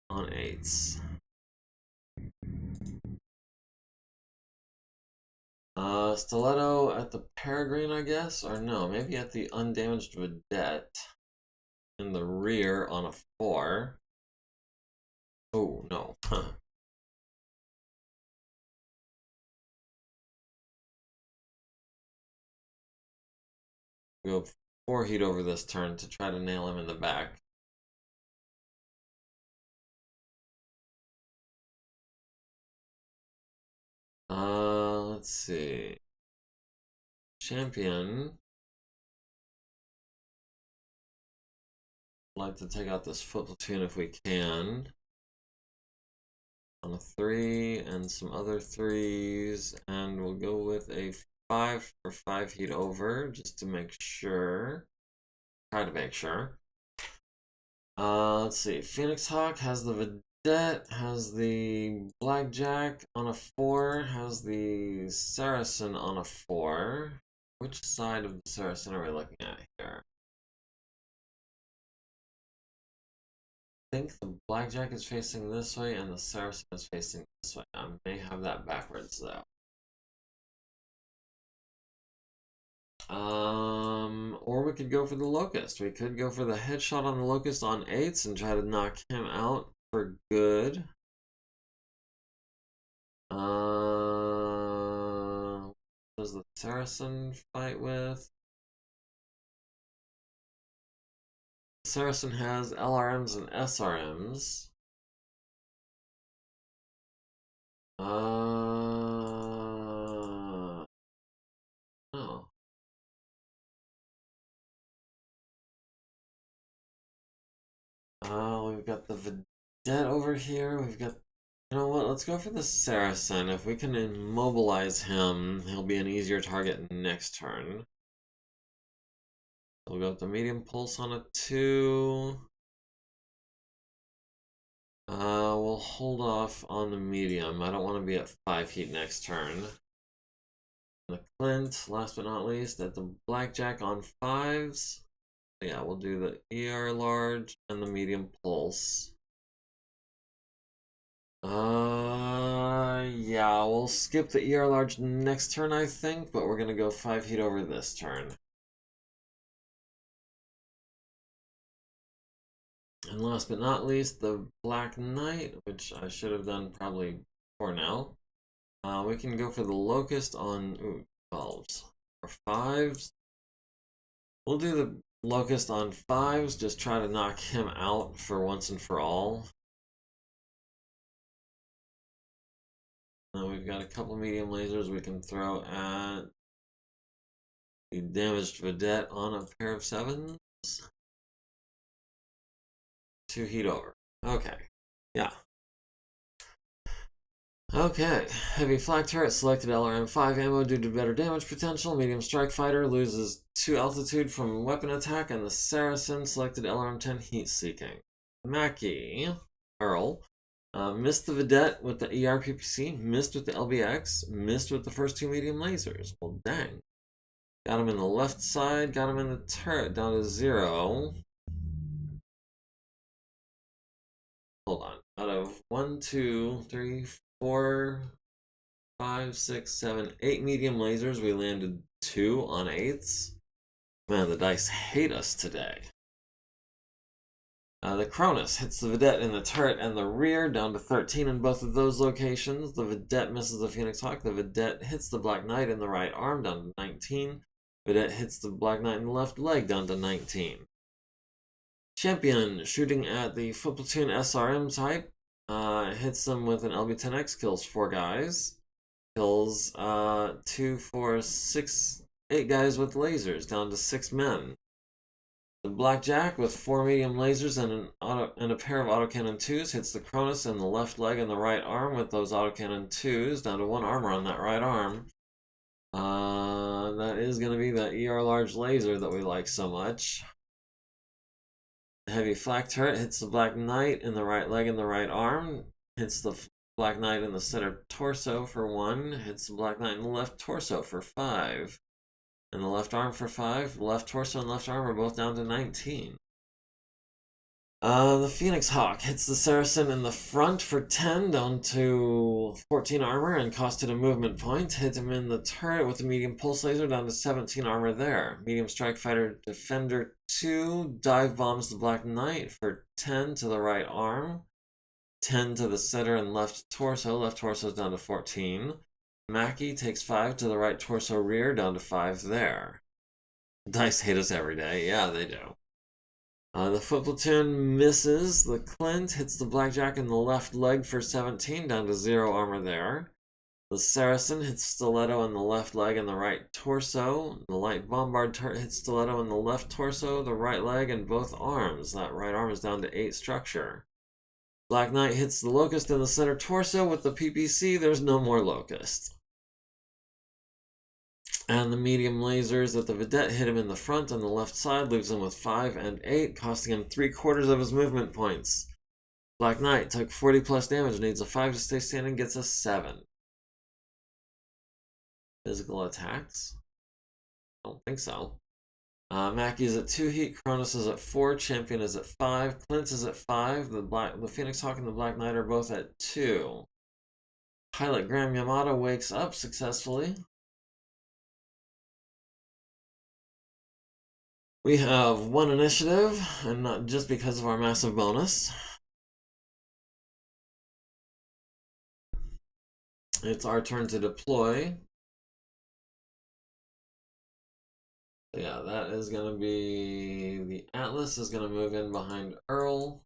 on 8s. Stiletto at the Peregrine, I guess? Or no, maybe at the undamaged vedette in the rear on a 4. Oh, no. Huh. Go 4 heat over this turn to try to nail him in the back. Let's see. Champion. I'd like to take out this foot platoon if we can. On a 3 and some other 3s, and we'll go with a 5 for 5 heat over just to make sure. Try to make sure. Let's see. Phoenix Hawk has the vedette, has the Blackjack on a 4, has the Saracen on a 4. Which side of the Saracen are we looking at here? I think the Blackjack is facing this way and the Saracen is facing this way. I may have that backwards though. Or we could go for the Locust. We could go for the headshot on the Locust on 8s and try to knock him out for good. Does the Saracen fight with? The Saracen has LRMs and SRMs. Oh. We've got the vedette over here. We've got, you know what? Let's go for the Saracen. If we can immobilize him, he'll be an easier target next turn. We'll go with the medium pulse on a 2. We'll hold off on the medium. I don't want to be at 5 heat next turn. The Clint, last but not least, at the Blackjack on 5s. Yeah, we'll do the ER large and the medium pulse. Yeah, we'll skip the ER large next turn, I think, but we're gonna go 5 heat over this turn. And last but not least, the Black Knight, which I should have done probably before now. We can go for the Locust on 12s or 5s. We'll do the Locust on 5s, just try to knock him out for once and for all. Now we've got a couple medium lasers we can throw at the damaged Vedette on a pair of 7s. 2 heat over. Okay. Yeah. Okay. Heavy flak turret selected LRM-5 ammo due to better damage potential. Medium strike fighter loses 2 altitude from weapon attack, and the Saracen selected LRM-10 heat seeking. Mackie, Earl, missed the Vedette with the ERPPC, missed with the LBX, missed with the first 2 medium lasers. Well, dang. Got him in the left side, got him in the turret, down to 0. Hold on. Out of 1, 2, 3, 4, 5, 6, 7, 8 medium lasers, we landed 2 on 8s. Man, the dice hate us today. The Cronus hits the Vedette in the turret and the rear, down to 13 in both of those locations. The Vedette misses the Phoenix Hawk. The Vedette hits the Black Knight in the right arm, down to 19. Vedette hits the Black Knight in the left leg, down to 19. Champion, shooting at the foot platoon SRM type, hits them with an LB-10X, kills 4 guys. Kills 2, 4, 6, 8 guys with lasers, down to 6 men. The Blackjack with 4 medium lasers and a pair of autocannon 2s hits the Cronus in the left leg and the right arm with those autocannon 2s, down to 1 armor on that right arm. That is going to be that ER large laser that we like so much. The heavy flak turret hits the Black Knight in the right leg and the right arm, hits the Black Knight in the center torso for 1, hits the Black Knight in the left torso for 5. And the left arm for 5, left torso and left arm are both down to 19. The Phoenix Hawk hits the Saracen in the front for 10, down to 14 armor and costed a movement point. Hit him in the turret with a medium pulse laser, down to 17 armor there. Medium strike fighter Defender 2 dive bombs the Black Knight for 10 to the right arm, 10 to the center and left torso. Left torso is down to 14. Mackie takes 5 to the right torso rear, down to 5 there. Dice hate us every day. Yeah, they do. The foot platoon misses. The Clint hits the Blackjack in the left leg for 17, down to 0 armor there. The Saracen hits Stiletto in the left leg and the right torso. The light bombard turret hits Stiletto in the left torso, the right leg, and both arms. That right arm is down to 8 structure. Black Knight hits the Locust in the center torso with the PPC. There's no more Locust. And the medium lasers at the Vedette hit him in the front on the left side, leaves him with 5 and 8, costing him 3/4 of his movement points. Black Knight took 40 plus damage, needs a 5 to stay standing, gets a 7. Physical attacks? I don't think so. Mackie is at 2 heat, Cronus is at 4, Champion is at 5, Clint is at 5, the Phoenix Hawk and the Black Knight are both at 2. Pilot Graham Yamato wakes up successfully. We have 1 initiative, and not just because of our massive bonus. It's our turn to deploy. Yeah, that is going to be... The Atlas is going to move in behind Earl.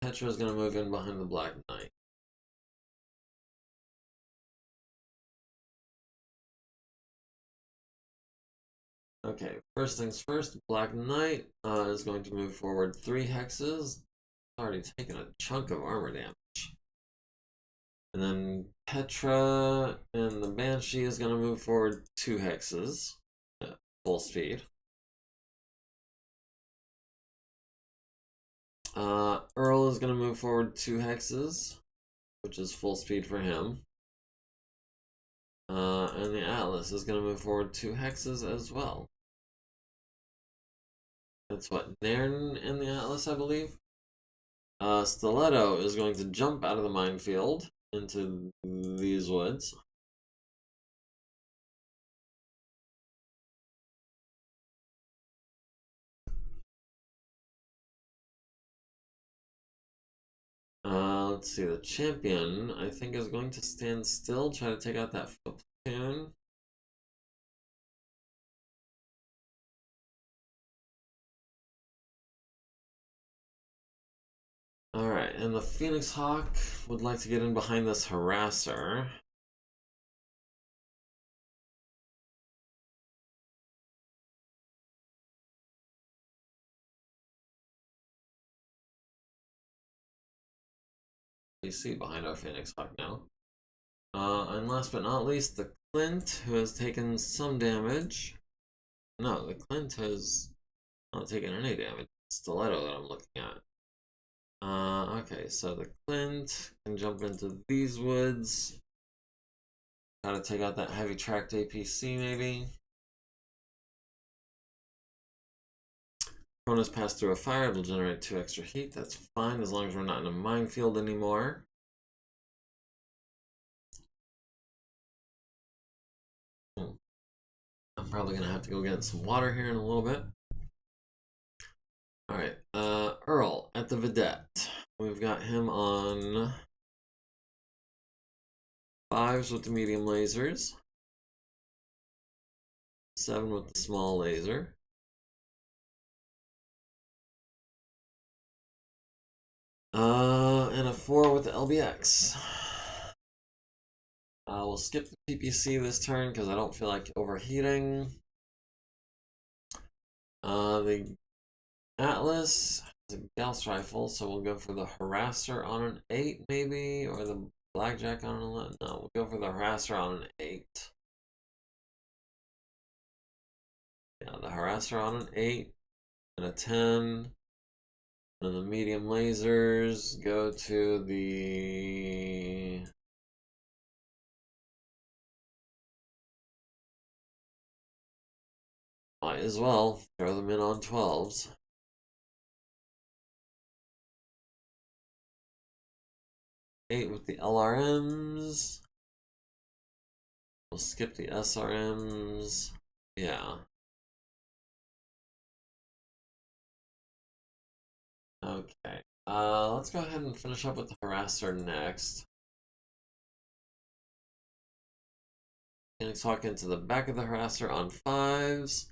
Petra is going to move in behind the Black Knight. Okay, first things first, Black Knight is going to move forward 3 hexes. Already taken a chunk of armor damage. And then Petra and the Banshee is going to move forward 2 hexes at full speed. Earl is going to move forward 2 hexes, which is full speed for him. And the Atlas is going to move forward 2 hexes as well. That's what, Nairn in the Atlas, I believe. Stiletto is going to jump out of the minefield into these woods. Let's see, the champion, I think, is going to stand still, try to take out that foot platoon. Alright, and the Phoenix Hawk would like to get in behind this harasser. You see behind our Phoenix Hawk now. And last but not least, the Clint, who has taken some damage. No, the Clint has not taken any damage. Stiletto that I'm looking at. Okay, so the Clint can jump into these woods. Try to take out that heavy tracked APC maybe. Cronus pass through a fire, it'll generate 2 extra heat. That's fine as long as we're not in a minefield anymore. I'm probably gonna have to go get some water here in a little bit. Alright, Earl at the Vedette. We've got him on 5s with the medium lasers. 7 with the small laser. And a 4 with the LBX. We'll skip the PPC this turn because I don't feel like overheating. The Atlas has a Gauss rifle, so we'll go for the Harasser on an 8 maybe, or the Blackjack on an 11. No, we'll go for the Harasser on an 8. Yeah, the Harasser on an 8 and a 10. And the medium lasers go to the... Might as well throw them in on 12s. Eight with the LRMs. We'll skip the SRMs. Yeah. Okay. Let's go ahead and finish up with the Harasser next. Phoenix Hawk into the back of the Harasser on 5s.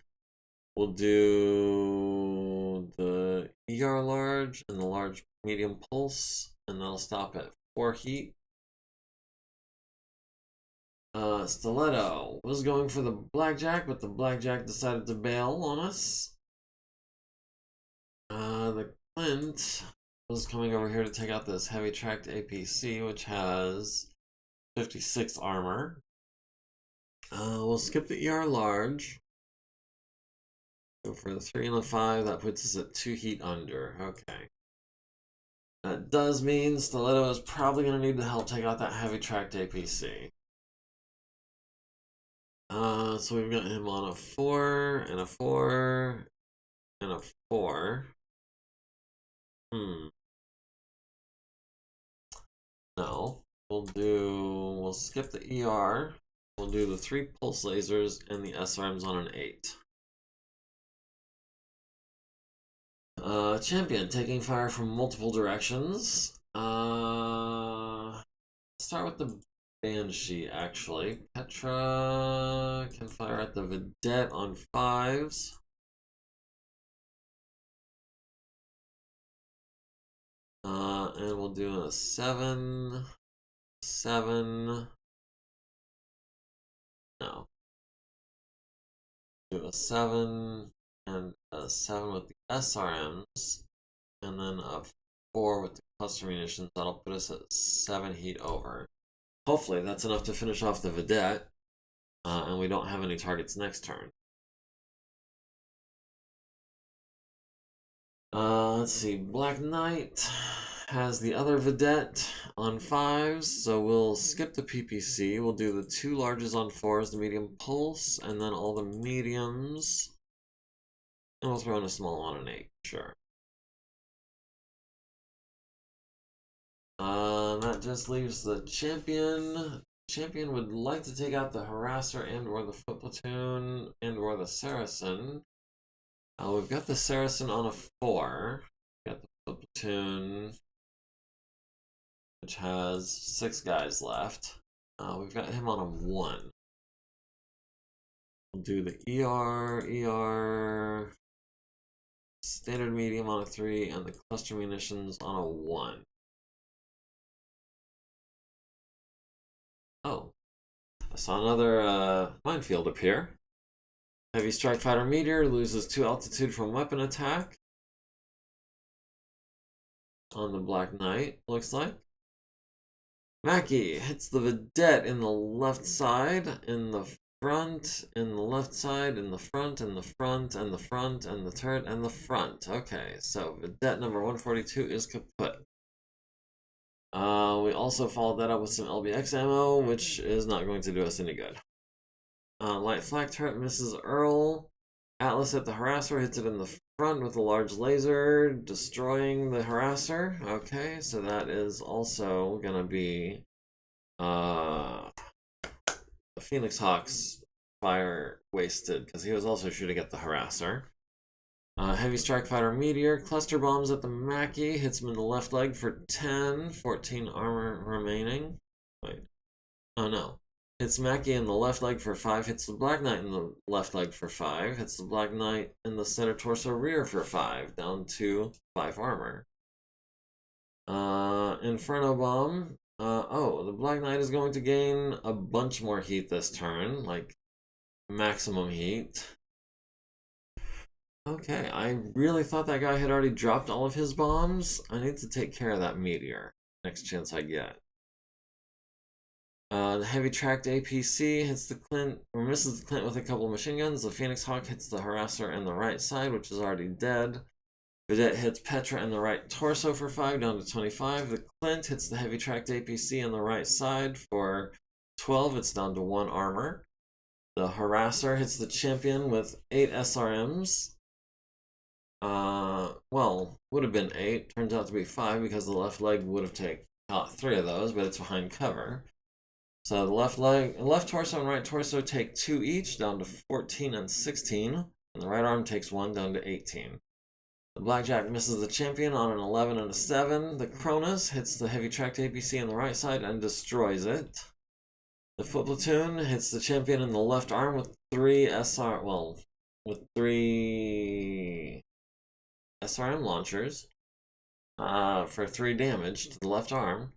We'll do the ER large and the large medium pulse, and that'll stop at 4 heat. Stiletto was going for the Blackjack, but the Blackjack decided to bail on us. The Clint was coming over here to take out this heavy tracked APC, which has 56 armor. We'll skip the ER large. Go for the 3 and the 5. That puts us at 2 heat under. Okay. That does mean Stiletto is probably going to need to help take out that heavy tracked APC. So we've got him on a 4 and a 4 and a 4. No. We'll skip the ER. We'll do the 3 pulse lasers and the SRMs on an 8. Champion taking fire from multiple directions. Start with the Banshee, actually. Petra can fire at the Vedette on 5s. And we'll do a 7, 7. No. Do a 7 and a 7 with the SRMs, and then a 4 with the cluster munitions. That'll put us at 7 heat over. Hopefully that's enough to finish off the Vedette, and we don't have any targets next turn. Let's see, Black Knight has the other Vedette on 5s, so we'll skip the PPC. We'll do the 2 larges on 4s, the medium pulse, and then all the mediums. And we'll throw in a small on an 8, sure. That just leaves the champion. Champion would like to take out the Harasser and or the foot platoon and or the Saracen. We've got the Saracen on a 4. Got the foot platoon. which has 6 guys left. We've got him on a 1. We'll do the ER, standard medium on a 3, and the cluster munitions on a 1. Oh, I saw another minefield appear. Heavy Strike Fighter Meteor loses 2 altitude from weapon attack on the Black Knight, looks like. MekHQ hits the Vedette in the left side, in the front, in the left side, in the front, in the front, and the front, and the turret, and the front. Okay, so Vedette number 142 is kaput. We also followed that up with some LBX ammo, which is not going to do us any good. Light flak turret misses Earl. Atlas hit the harasser, hits it in the front with a large laser, destroying the harasser. Okay, so that is also gonna be the Phoenix Hawk's fire wasted because he was also shooting at the harasser. Heavy Strike Fighter Meteor cluster bombs at the MekHQ, hits him in the left leg for 10, 14 armor remaining. Wait, oh no. Hits MekHQ in the left leg for 5, hits the Black Knight in the left leg for 5, hits the Black Knight in the center torso rear for 5, down to 5 armor. Inferno Bomb. Oh, the Black Knight is going to gain a bunch more heat this turn, like maximum heat. Okay, I really thought that guy had already dropped all of his bombs. I need to take care of that meteor next chance I get. The heavy tracked APC hits the Clint, or misses the Clint with a couple of machine guns. The Phoenix Hawk hits the harasser in the right side, which is already dead. Vedette hits Petra in the right torso for 5, down to 25. The Clint hits the heavy tracked APC on the right side for 12, it's down to 1 armor. The harasser hits the champion with 8 SRMs. Well, would have been 8, turns out to be 5 because the left leg would have taken 3 of those, but it's behind cover. So the left torso and right torso take 2 each, down to 14 and 16, and the right arm takes 1, down to 18. The Blackjack misses the champion on an 11 and a 7. The Cronus hits the heavy tracked APC on the right side and destroys it. The foot platoon hits the champion in the left arm with 3 SRM launchers for 3 damage to the left arm.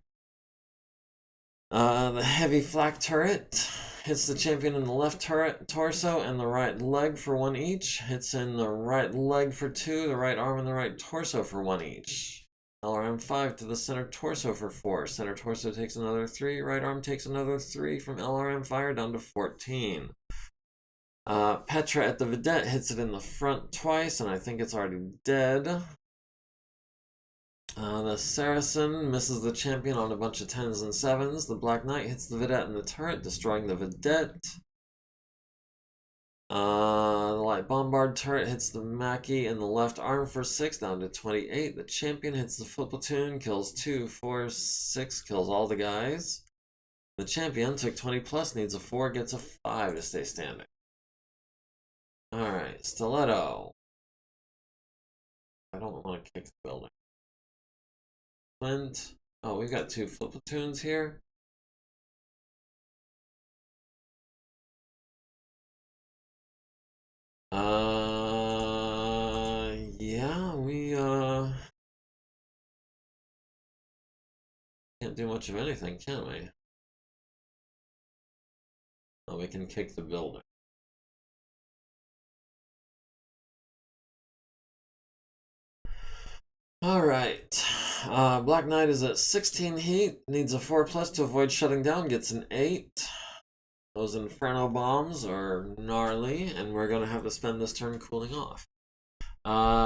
The heavy flak turret hits the champion in the left torso and the right leg for 1 each. Hits in the right leg for 2, the right arm and the right torso for 1 each. LRM 5 to the center torso for 4. Center torso takes another 3, right arm takes another 3 from LRM fire, down to 14. Petra at the Vedette hits it in the front twice, and I think it's already dead. The Saracen misses the champion on a bunch of 10s and 7s. The Black Knight hits the Vedette in the turret, destroying the Vedette. The Light Bombard turret hits the MekHQ in the left arm for 6, down to 28. The champion hits the foot platoon, kills 2, 4, 6, kills all the guys. The champion took 20 plus, needs a 4, gets a 5 to stay standing. Alright, Stiletto. I don't want to kick the building. Flint. Oh, we've got 2 flip platoons here. Yeah, we can't do much of anything, can we? Oh, we can kick the building. Alright, Black Knight is at 16 heat, needs a 4 plus to avoid shutting down, gets an 8. Those Inferno bombs are gnarly, and we're going to have to spend this turn cooling off.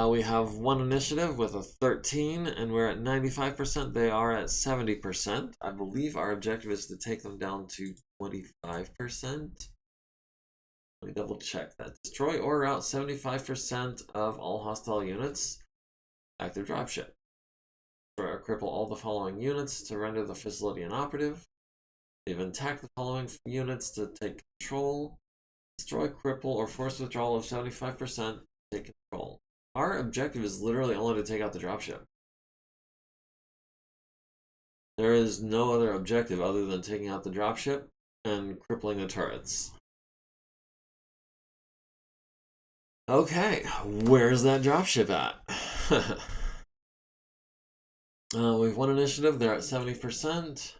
We have 1 initiative with a 13, and we're at 95%, they are at 70%. I believe our objective is to take them down to 25%. Let me double check that. Destroy or rout 75% of all hostile units. Active dropship. Destroy or cripple all the following units to render the facility inoperative. Even attack the following units to take control. Destroy, cripple, or force withdrawal of 75%. Take control. Our objective is literally only to take out the dropship. There is no other objective other than taking out the dropship and crippling the turrets. Okay, where's that dropship at? We've won initiative. They're at 70%.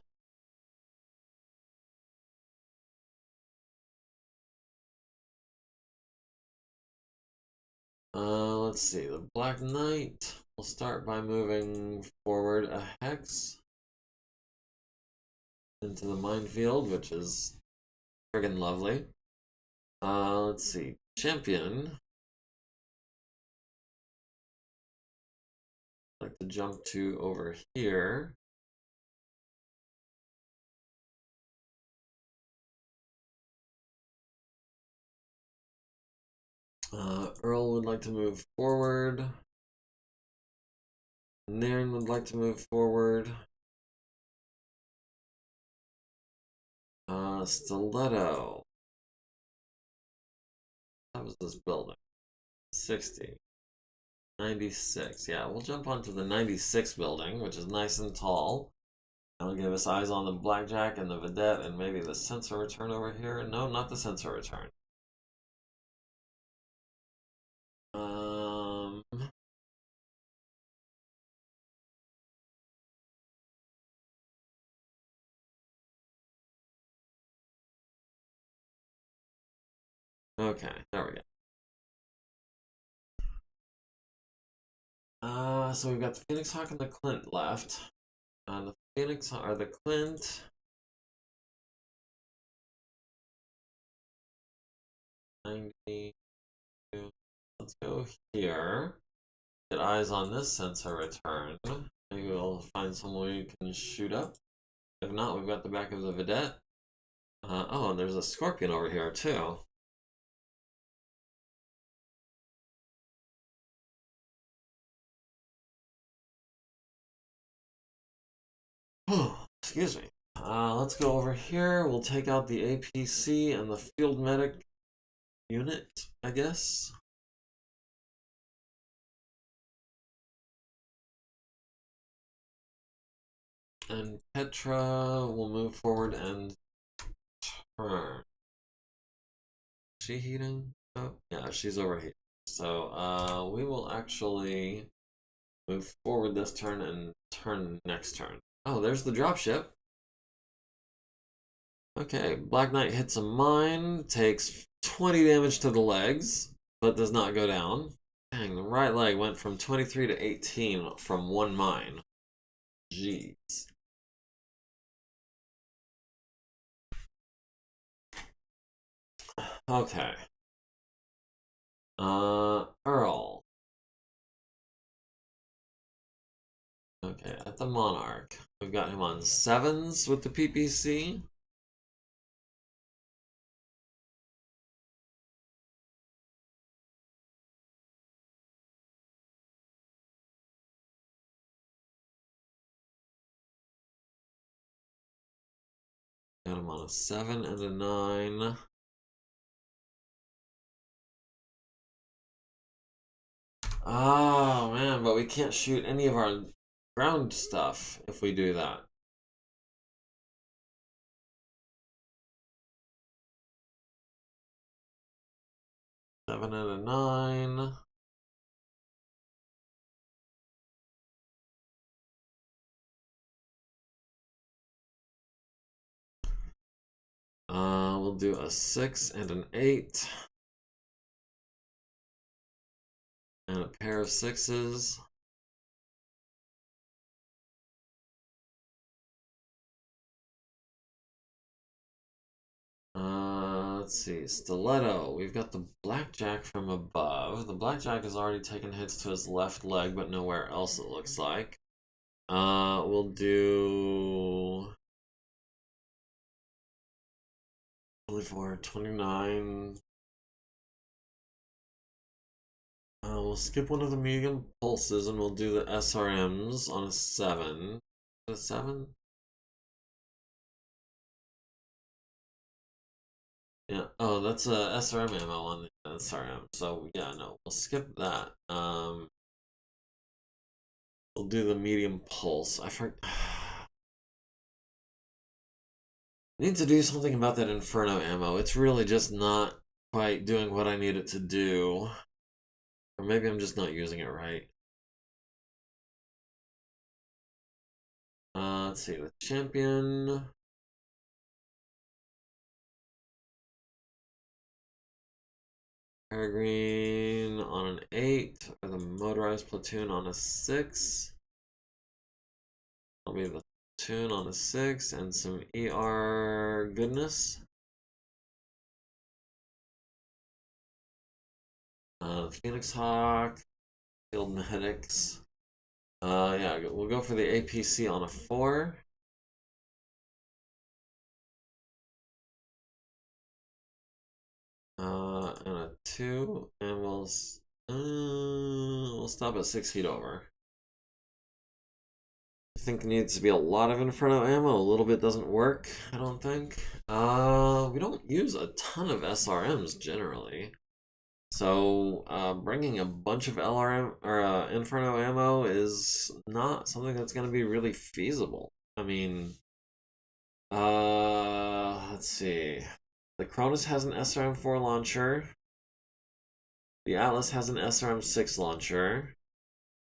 Let's see. The Black Knight will start by moving forward a hex into the minefield, which is friggin' lovely. Let's see. Champion. I'd like to jump to over here. Earl would like to move forward. Nairn would like to move forward. Stiletto. That was this building. 60. 96. Yeah, we'll jump onto the 96 building, which is nice and tall. That'll give us eyes on the blackjack and the vedette and maybe the sensor return over here. No, not the sensor return. Okay, there we go. So we've got the Phoenix Hawk and the Clint left. The Phoenix or the Clint. 90. Let's go here. Get eyes on this sensor return. Maybe we'll find someone we can shoot up. If not, we've got the back of the vedette. Oh, and there's a scorpion over here too. Oh, excuse me. Let's go over here. We'll take out the APC and the field medic unit, I guess. And Petra will move forward and turn. Is she heating? Oh, yeah, she's over here. So we will actually move forward this turn and turn next turn. Oh, there's the dropship. Okay, Black Knight hits a mine, takes 20 damage to the legs, but does not go down. Dang, the right leg went from 23 to 18 from one mine. Jeez. Okay. Earl. Okay, at the Monarch. We've got him on 7s with the PPC. Got him on a 7 and a 9. Oh, man, but we can't shoot any of our ground stuff if we do that. Seven and a 9. We'll do a 6 and an 8. And a pair of 6s. Let's see. Stiletto. We've got the blackjack from above. The blackjack has already taken hits to his left leg, but nowhere else it looks like. We'll do 24, 29. We'll skip one of the medium pulses and we'll do the SRMs on a 7. A 7? Yeah. Oh, that's a SRM ammo on the SRM. So yeah, no, we'll skip that. We'll do the medium pulse. I forgot. Need to do something about that Inferno ammo. It's really just not quite doing what I need it to do. Or maybe I'm just not using it right. Let's see, the champion. Peregrine on an 8, or the motorized platoon on a 6. I'll be the platoon on a 6, and some ER goodness. Phoenix Hawk, Field Medics. Yeah, we'll go for the APC on a 4. And a 2, and we'll stop at 6 feet over. I think it needs to be a lot of Inferno ammo. A little bit doesn't work, I don't think. We don't use a ton of SRMs generally. So, bringing a bunch of LRM or Inferno ammo is not something that's going to be really feasible. I mean, let's see. The Cronus has an SRM-4 launcher. The Atlas has an SRM-6 launcher.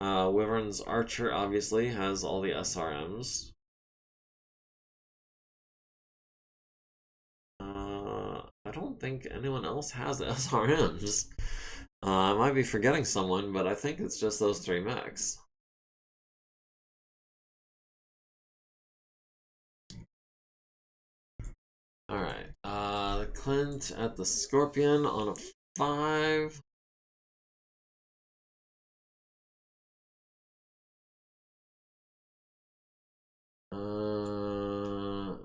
Wyvern's Archer obviously has all the SRMs. I don't think anyone else has SRMs. I might be forgetting someone, but I think it's just those 3 mechs. Alright, the Clint at the Scorpion on a 5.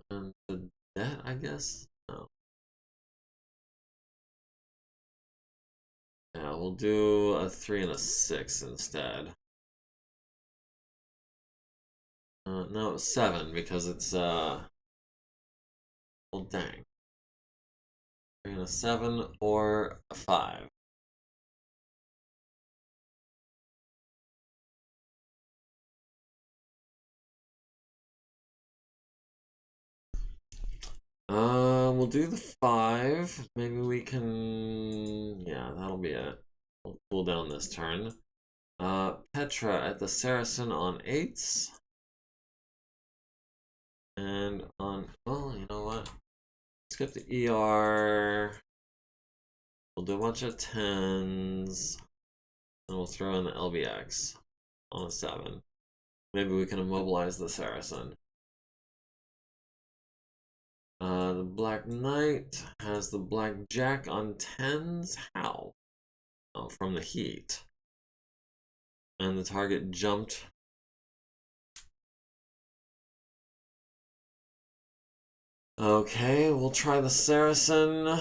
And the debt, I guess? No. Yeah, we'll do a 3 and a 6 instead. No, 7, because it's, well, dang. 3 and a 7 or a 5. We'll do the 5. Maybe we can, yeah, that'll be it. We'll cool down this turn. Petra at the Saracen on 8s. And on, well, you know what? Skip the ER. We'll do a bunch of 10s. And we'll throw in the LBX on a 7. Maybe we can immobilize the Saracen. The Black Knight has the Black Jack on 10s. How? Oh, from the heat. And the target jumped. Okay, we'll try the Saracen.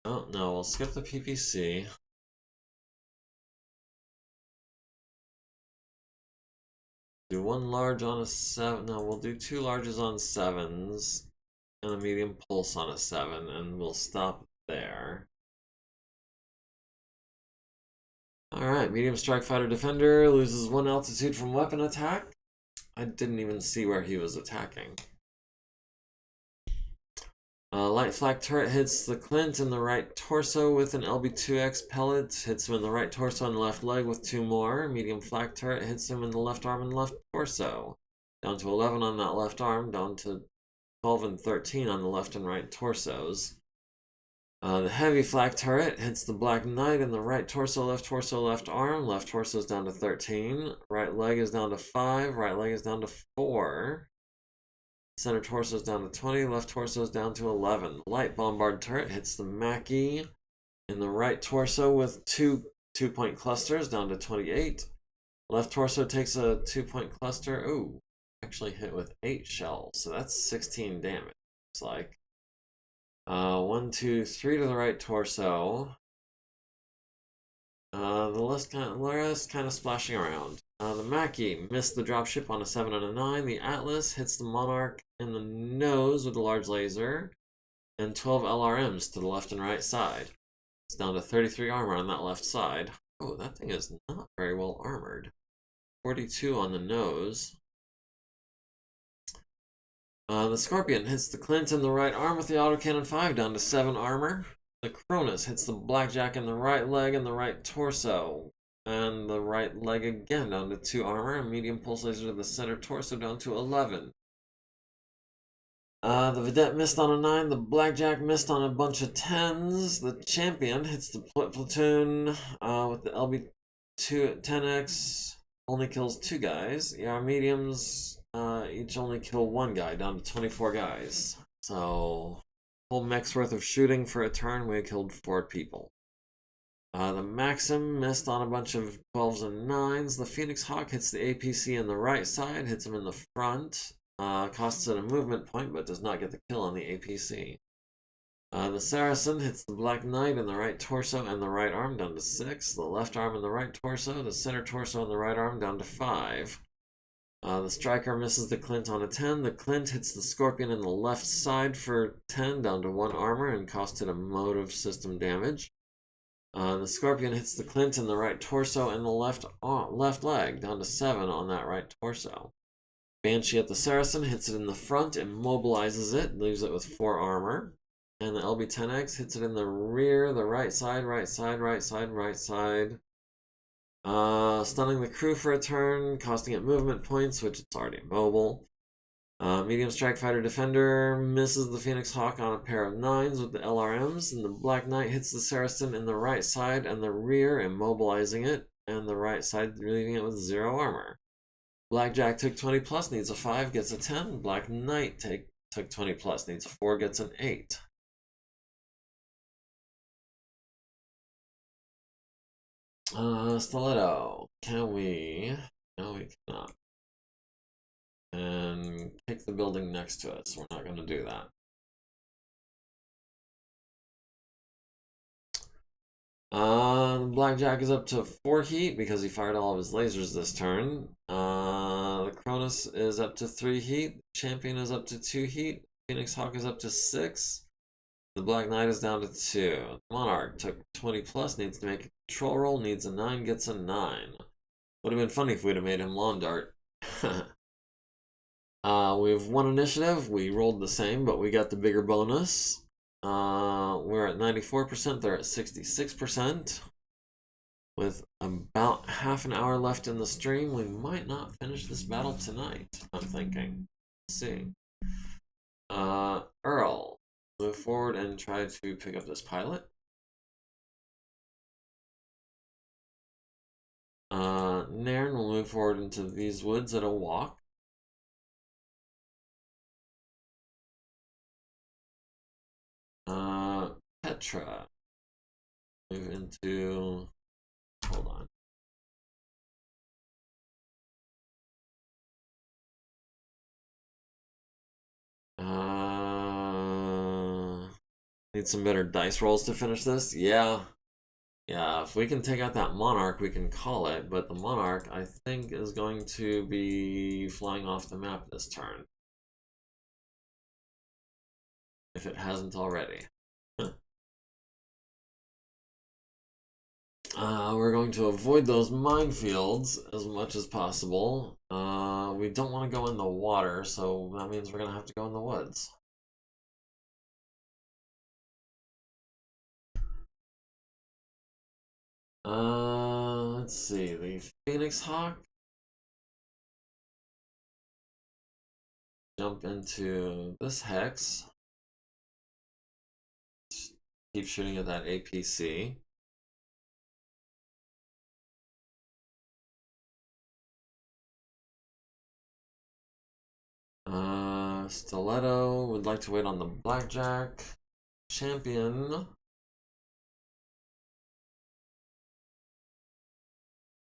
Oh, no, we'll skip the PPC. Do 1 large on a 7. No, we'll do 2 larges on 7s. And a medium pulse on a 7, and we'll stop there. Alright, medium strike fighter defender loses 1 altitude from weapon attack. I didn't even see where he was attacking. Light flak turret hits the Clint in the right torso with an LB2X pellet. Hits him in the right torso and left leg with 2 more. Medium flak turret hits him in the left arm and left torso. Down to 11 on that left arm, down to 12 and 13 on the left and right torsos. The heavy flak turret hits the Black Knight in the right torso, left arm. Left torso is down to 13. Right leg is down to 5. Right leg is down to 4. Center torso is down to 20. Left torso is down to 11. Light bombard turret hits the Mackie in the right torso with 2 2-point clusters, down to 28. Left torso takes a 2-point cluster. Ooh, actually hit with 8 shells, so that's 16 damage. Looks like. 1, 2, 3 to the right torso. The rest kind of splashing around. The Mackie missed the dropship on a 7 and a 9. The Atlas hits the Monarch in the nose with a large laser. And 12 LRMs to the left and right side. It's down to 33 armor on that left side. Oh, that thing is not very well armored. 42 on the nose. The Scorpion hits the Clint in the right arm with the autocannon 5 down to 7 armor. The Cronus hits the Blackjack in the right leg and the right torso. And the right leg again down to 2 armor. And medium pulse laser to the center torso down to 11. The Vedette missed on a 9. The Blackjack missed on a bunch of 10s. The Champion hits the platoon with the LB2 at 10x. Only kills 2 guys. Our mediums each only kill 1 guy, down to 24 guys. So, whole mech's worth of shooting for a turn, we killed 4 people. The Maxim missed on a bunch of 12s and 9s. The Phoenix Hawk hits the APC on the right side, hits him in the front. Costs it a movement point, but does not get the kill on the APC. The Saracen hits the Black Knight in the right torso and the right arm down to 6. The left arm and the right torso. The center torso and the right arm down to 5. The Striker misses the Clint on a 10. The Clint hits the Scorpion in the left side for 10 down to 1 armor and costs it a motive system damage. The Scorpion hits the Clint in the right torso and the left leg down to 7 on that right torso. Banshee at the Saracen hits it in the front, immobilizes it, leaves it with 4 armor. And the LB-10X hits it in the rear, the right side, right side, right side, right side. Stunning the crew for a turn, costing it movement points, which it's already mobile. Medium Strike Fighter Defender misses the Phoenix Hawk on a pair of 9s with the LRMs, and the Black Knight hits the Saracen in the right side and the rear, immobilizing it, and the right side leaving it with 0 armor. Blackjack took 20 plus, needs a 5, gets a 10. Black Knight took 20 plus, needs a 4, gets an 8. Stiletto. Can we? No, we cannot. And pick the building next to it, so we're not going to do that. Blackjack is up to 4 heat because he fired all of his lasers this turn. The Cronus is up to 3 heat. Champion is up to 2 heat. Phoenix Hawk is up to 6. The Black Knight is down to 2. Monarch took 20 plus, needs to make a control roll, needs a 9, gets a 9. Would have been funny if we'd have made him lawn dart. We have 1 initiative. We rolled the same, but we got the bigger bonus. We're at 94%, they're at 66%. With about half an hour left in the stream, we might not finish this battle tonight, I'm thinking. Let's see. Earl, move forward and try to pick up this pilot. Nairn will move forward into these woods at a walk. Petra, move into, hold on. Need some better dice rolls to finish this? Yeah. Yeah, if we can take out that Monarch, we can call it, but the Monarch, I think, is going to be flying off the map this turn. If it hasn't already. We're going to avoid those minefields as much as possible. We don't want to go in the water, so that means we're going to have to go in the woods. Let's see, the Phoenix Hawk. Jump into this hex. Keep shooting at that APC. Stiletto would like to wait on the Blackjack. Champion.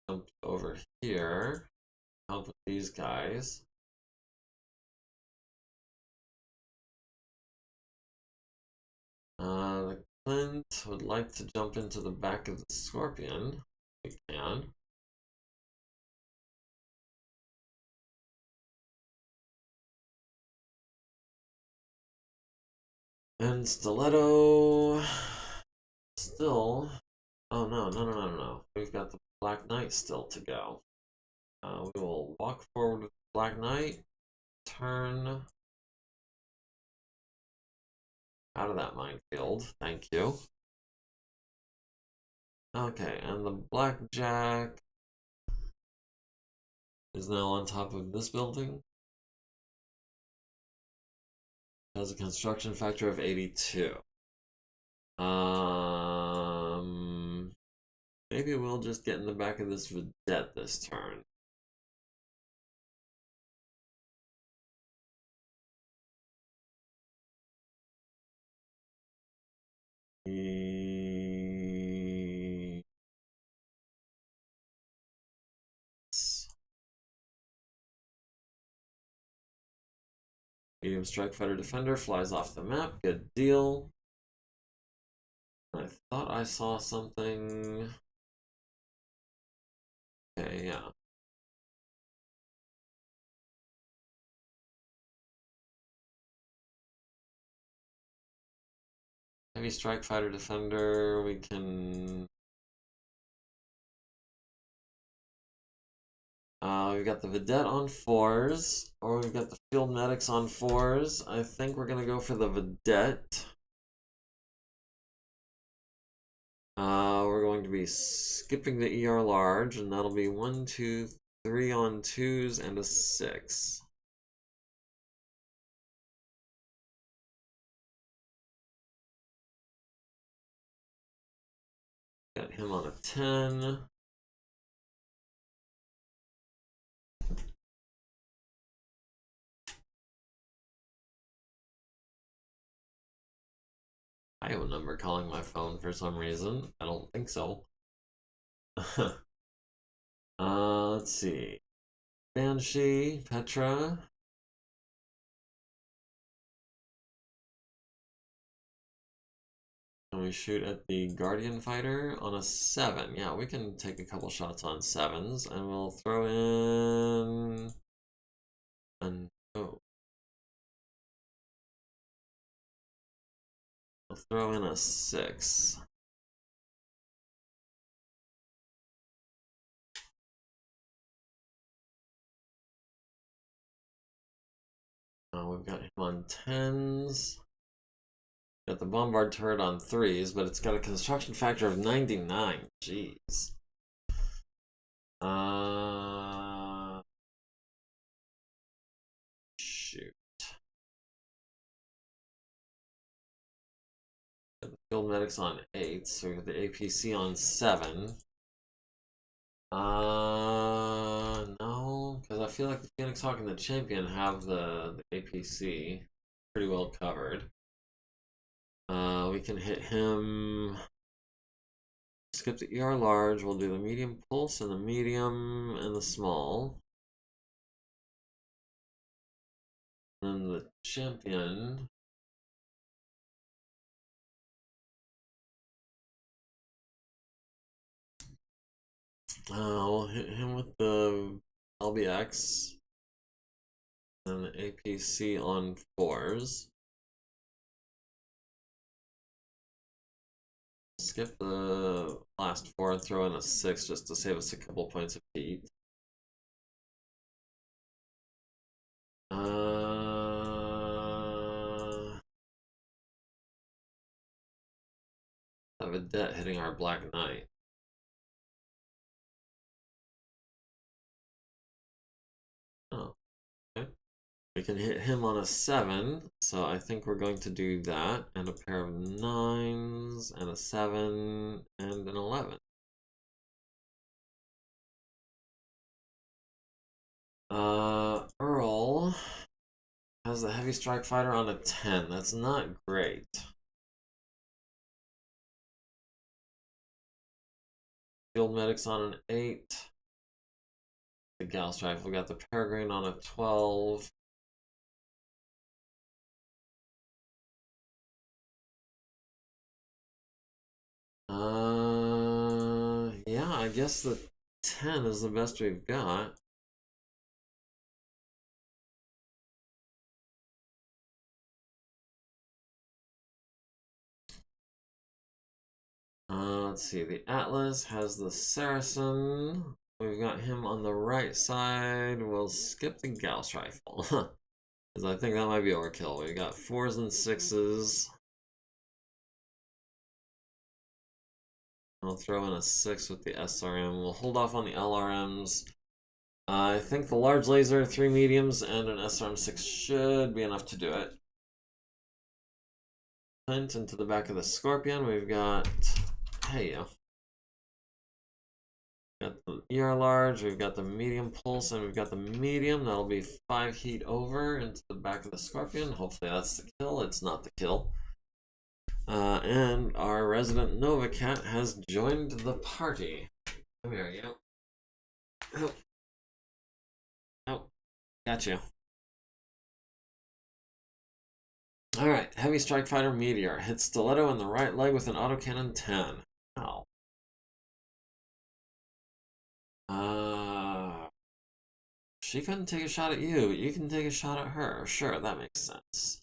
Jump over here. Help with these guys. The Clint would like to jump into the back of the Scorpion. We can. And Stiletto still. Oh no. We've got the Black Knight still to go. We will walk forward with the Black Knight. Turn. Out of that minefield. Thank you. Okay, and the blackjack is now on top of this building. It has a construction factor of 82. Maybe we'll just get in the back of this vedette this turn. Medium strike fighter defender flies off the map. Good deal. I thought I saw something. Okay, yeah. Heavy strike fighter defender. We can. We've got the vedette on 4s, or we've got the field medics on 4s. I think we're gonna go for the vedette. We're going to be skipping the ER large, and that'll be 1, 2, 3 on 2s and a 6. Got him on a 10. Iowa number calling my phone for some reason. I don't think so. Let's see. Banshee, Petra. Can we shoot at the Guardian Fighter on a 7? Yeah, we can take a couple shots on 7s, and we'll throw in an oh. We'll throw in a 6. We've got him on 10s. Got the bombard turret on 3s, but it's got a construction factor of 99. Jeez. Shoot. Got the field medics on 8, so we got the APC on 7. No, because I feel like the Phoenix Hawk and the Champion have the APC pretty well covered. We can hit him. Skip the ER large. We'll do the medium pulse and the medium and the small. And then the Champion. We'll hit him with the LBX and the APC on 4s. Skip the last 4 and throw in a 6 just to save us a couple points of heat. Have a vedette hitting our Black Knight. Oh, okay. We can hit him on a 7, so I think we're going to do that, and a pair of 9s, and a 7, and an 11. Earl has the heavy strike fighter on a 10. That's not great. Field medics on an 8. The Gauss rifle got the Peregrine on a 12. Yeah, I guess the 10 is the best we've got. Let's see, the Atlas has the Saracen. We've got him on the right side. We'll skip the Gauss rifle. Because I think that might be overkill. We've got 4s and 6s. I'll throw in a 6 with the SRM. We'll hold off on the LRMs. I think the large laser, 3 mediums, and an SRM6 should be enough to do it. Hunt into the back of the Scorpion. We've got, hey yo. Got the ER large, we've got the medium pulse, and we've got the medium. That'll be 5 heat over into the back of the Scorpion. Hopefully that's the kill. It's not the kill. And our resident Nova Cat has joined the party. Come here, you. Oh. Oh. Got you. Alright, Heavy Strike Fighter Meteor. Hits Stiletto in the right leg with an autocannon 10. Ow. She couldn't take a shot at you. You can take a shot at her. Sure, that makes sense.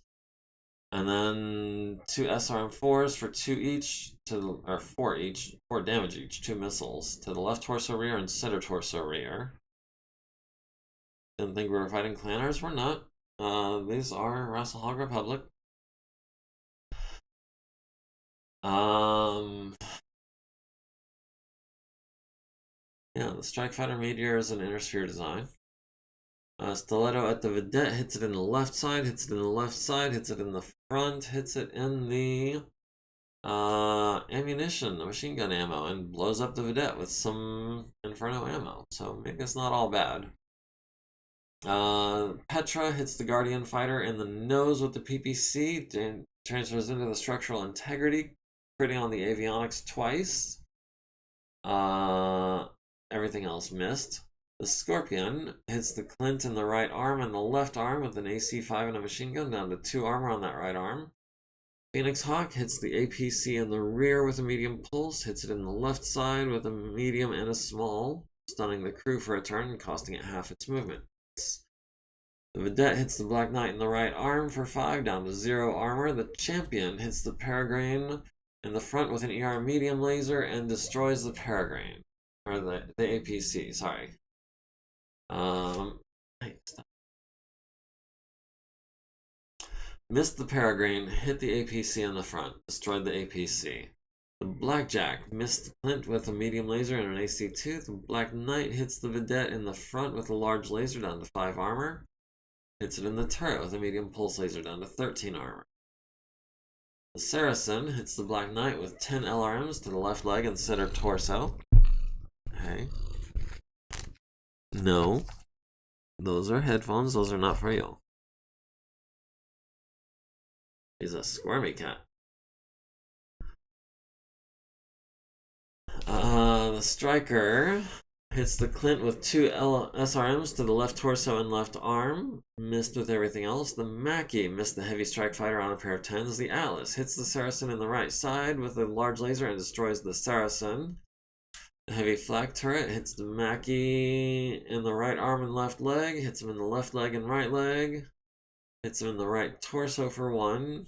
And then 2 SRM4s for 2 each, or 4 each, 4 damage each, 2 missiles to the left torso rear and center torso rear. Didn't think we were fighting Clanners. We're not. These are Rasselhog Republic. Yeah, the Strike Fighter Meteor is an inner sphere design. Stiletto at the Vedette hits it in the left side, hits it in the left side, hits it in the front, hits it in the ammunition, the machine gun ammo, and blows up the Vedette with some Inferno ammo. So maybe it's not all bad. Petra hits the Guardian Fighter in the nose with the PPC, and transfers into the structural integrity, critting on the avionics twice. Everything else missed. The Scorpion hits the Clint in the right arm and the left arm with an AC-5 and a machine gun, down to 2 armor on that right arm. Phoenix Hawk hits the APC in the rear with a medium pulse, hits it in the left side with a medium and a small, stunning the crew for a turn and costing it half its movement. The Vedette hits the Black Knight in the right arm for 5, down to 0 armor. The Champion hits the Peregrine in the front with an ER medium laser and destroys the Peregrine. Or the APC, sorry. Missed the Peregrine, hit the APC in the front, destroyed the APC. The Blackjack missed the Clint with a medium laser and an AC-2. The Black Knight hits the Vedette in the front with a large laser, down to 5 armor. Hits it in the turret with a medium pulse laser, down to 13 armor. The Saracen hits the Black Knight with 10 LRMs to the left leg and center torso. Okay. No. Those are headphones, those are not for you. He's a squirmy cat. The Striker hits the Clint with 2 SRMs to the left torso and left arm. Missed with everything else. The Mackie missed the Heavy Strike Fighter on a pair of 10s. The Atlas hits the Saracen in the right side with a large laser and destroys the Saracen. The Heavy Flak Turret hits the Mackie in the right arm and left leg. Hits him in the left leg and right leg. Hits him in the right torso for 1.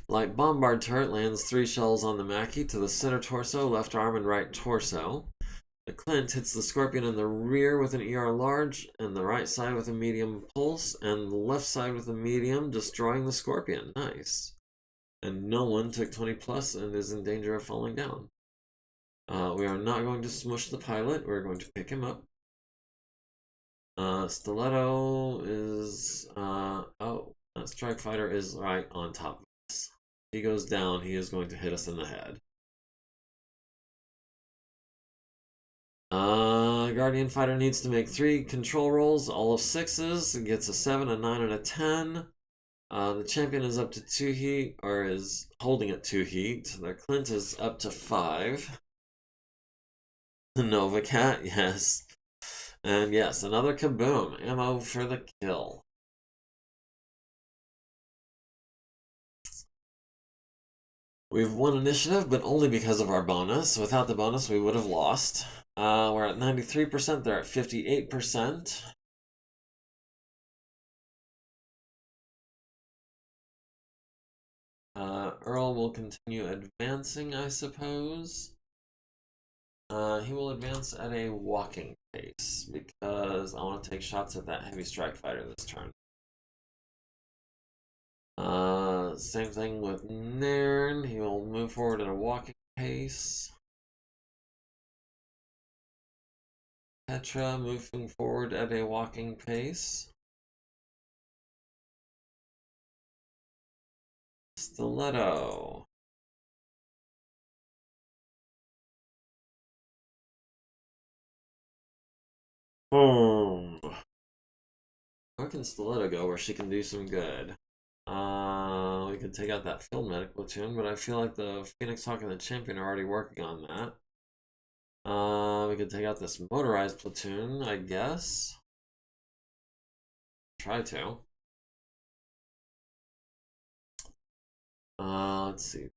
Light Bombard Turret lands 3 shells on the Mackie to the center torso, left arm, and right torso. The Clint hits the Scorpion in the rear with an ER large, and the right side with a medium pulse, and the left side with a medium, destroying the Scorpion. Nice. And no one took 20 plus and is in danger of falling down. We are not going to smush the pilot, we're going to pick him up. Stiletto is, oh, that Strike Fighter is right on top of us. If he goes down, he is going to hit us in the head. Guardian Fighter needs to make 3 control rolls, all of 6s. It gets a 7, a 9, and a 10. The Champion is up to 2 heat, or is holding at 2 heat. The Clint is up to 5. The Nova Cat, yes. And yes, another kaboom. Ammo for the kill. We've won initiative, but only because of our bonus. Without the bonus, we would have lost. We're at 93%, they're at 58%. Earl will continue advancing, I suppose. He will advance at a walking pace, because I want to take shots at that Heavy Strike Fighter this turn. Same thing with Nairn. He will move forward at a walking pace. Petra moving forward at a walking pace. Stiletto. Boom. Where can Stiletto go where she can do some good? We could take out that field medic platoon, but I feel like the Phoenix Hawk and the Champion are already working on that. We could take out this motorized platoon, I guess. Try to. Let's see.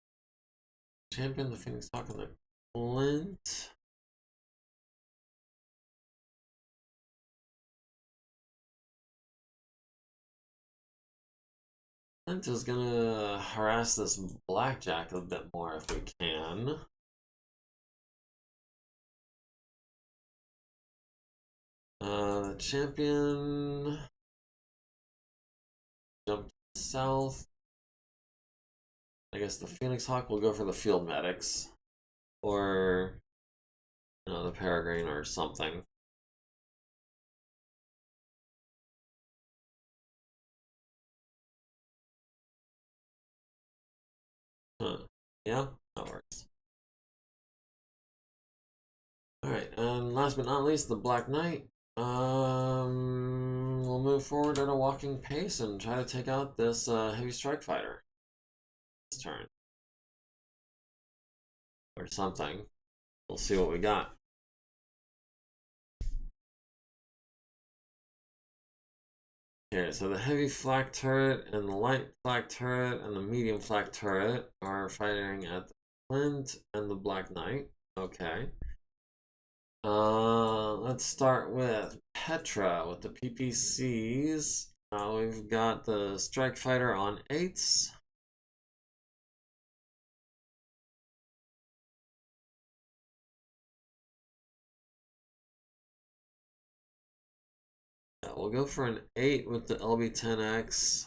Champion, the Phoenix Hawk, and the Clint. Clint is gonna harass this Blackjack a bit more if we can. The Champion jump south. I guess the Phoenix Hawk will go for the field medics, or the Peregrine or something. Yeah, that works. Alright, and last but not least, the Black Knight. We'll move forward at a walking pace and try to take out this heavy strike fighter this turn. Or something. We'll see what we got. Okay, so the heavy flak turret and the light flak turret and the medium flak turret are fighting at the Flint and the Black Knight. Okay. Let's start with Petra with the PPCs. We've got the Strike Fighter on 8s. Yeah, we'll go for an 8 with the LB10X.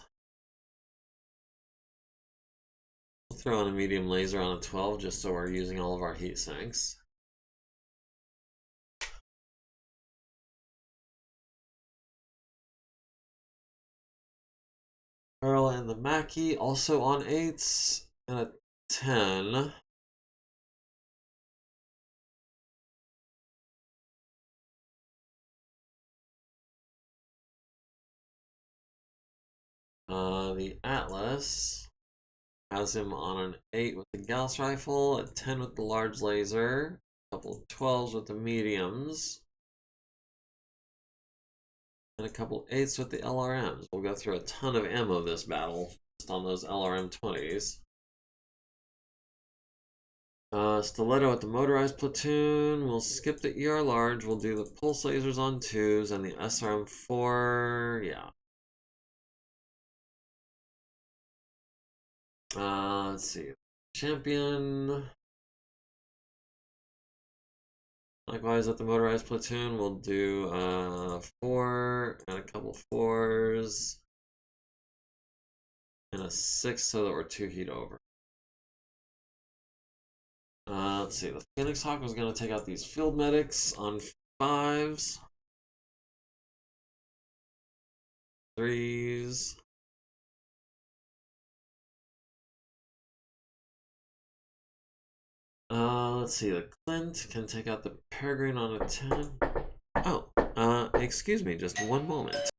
We'll throw in a medium laser on a 12 just so we're using all of our heat sinks. Earl and the Mackie also on 8s and a 10. The Atlas has him on an 8 with the Gauss rifle, a 10 with the large laser, a couple of 12s with the mediums, and a couple 8s with the LRMs. We'll go through a ton of ammo this battle, just on those LRM 20s. Stiletto at the motorized platoon. We'll skip the ER large. We'll do the pulse lasers on 2s and the SRM 4. Yeah. Let's see. Champion. Likewise, at the motorized platoon, we'll do 4 and a couple 4s and a 6 so that we're 2 heat over. Let's see. The Phoenix Hawk was going to take out these field medics on 5s, 3s. Let's see. The Clint can take out the Peregrine on a 10. Oh, excuse me, just one moment.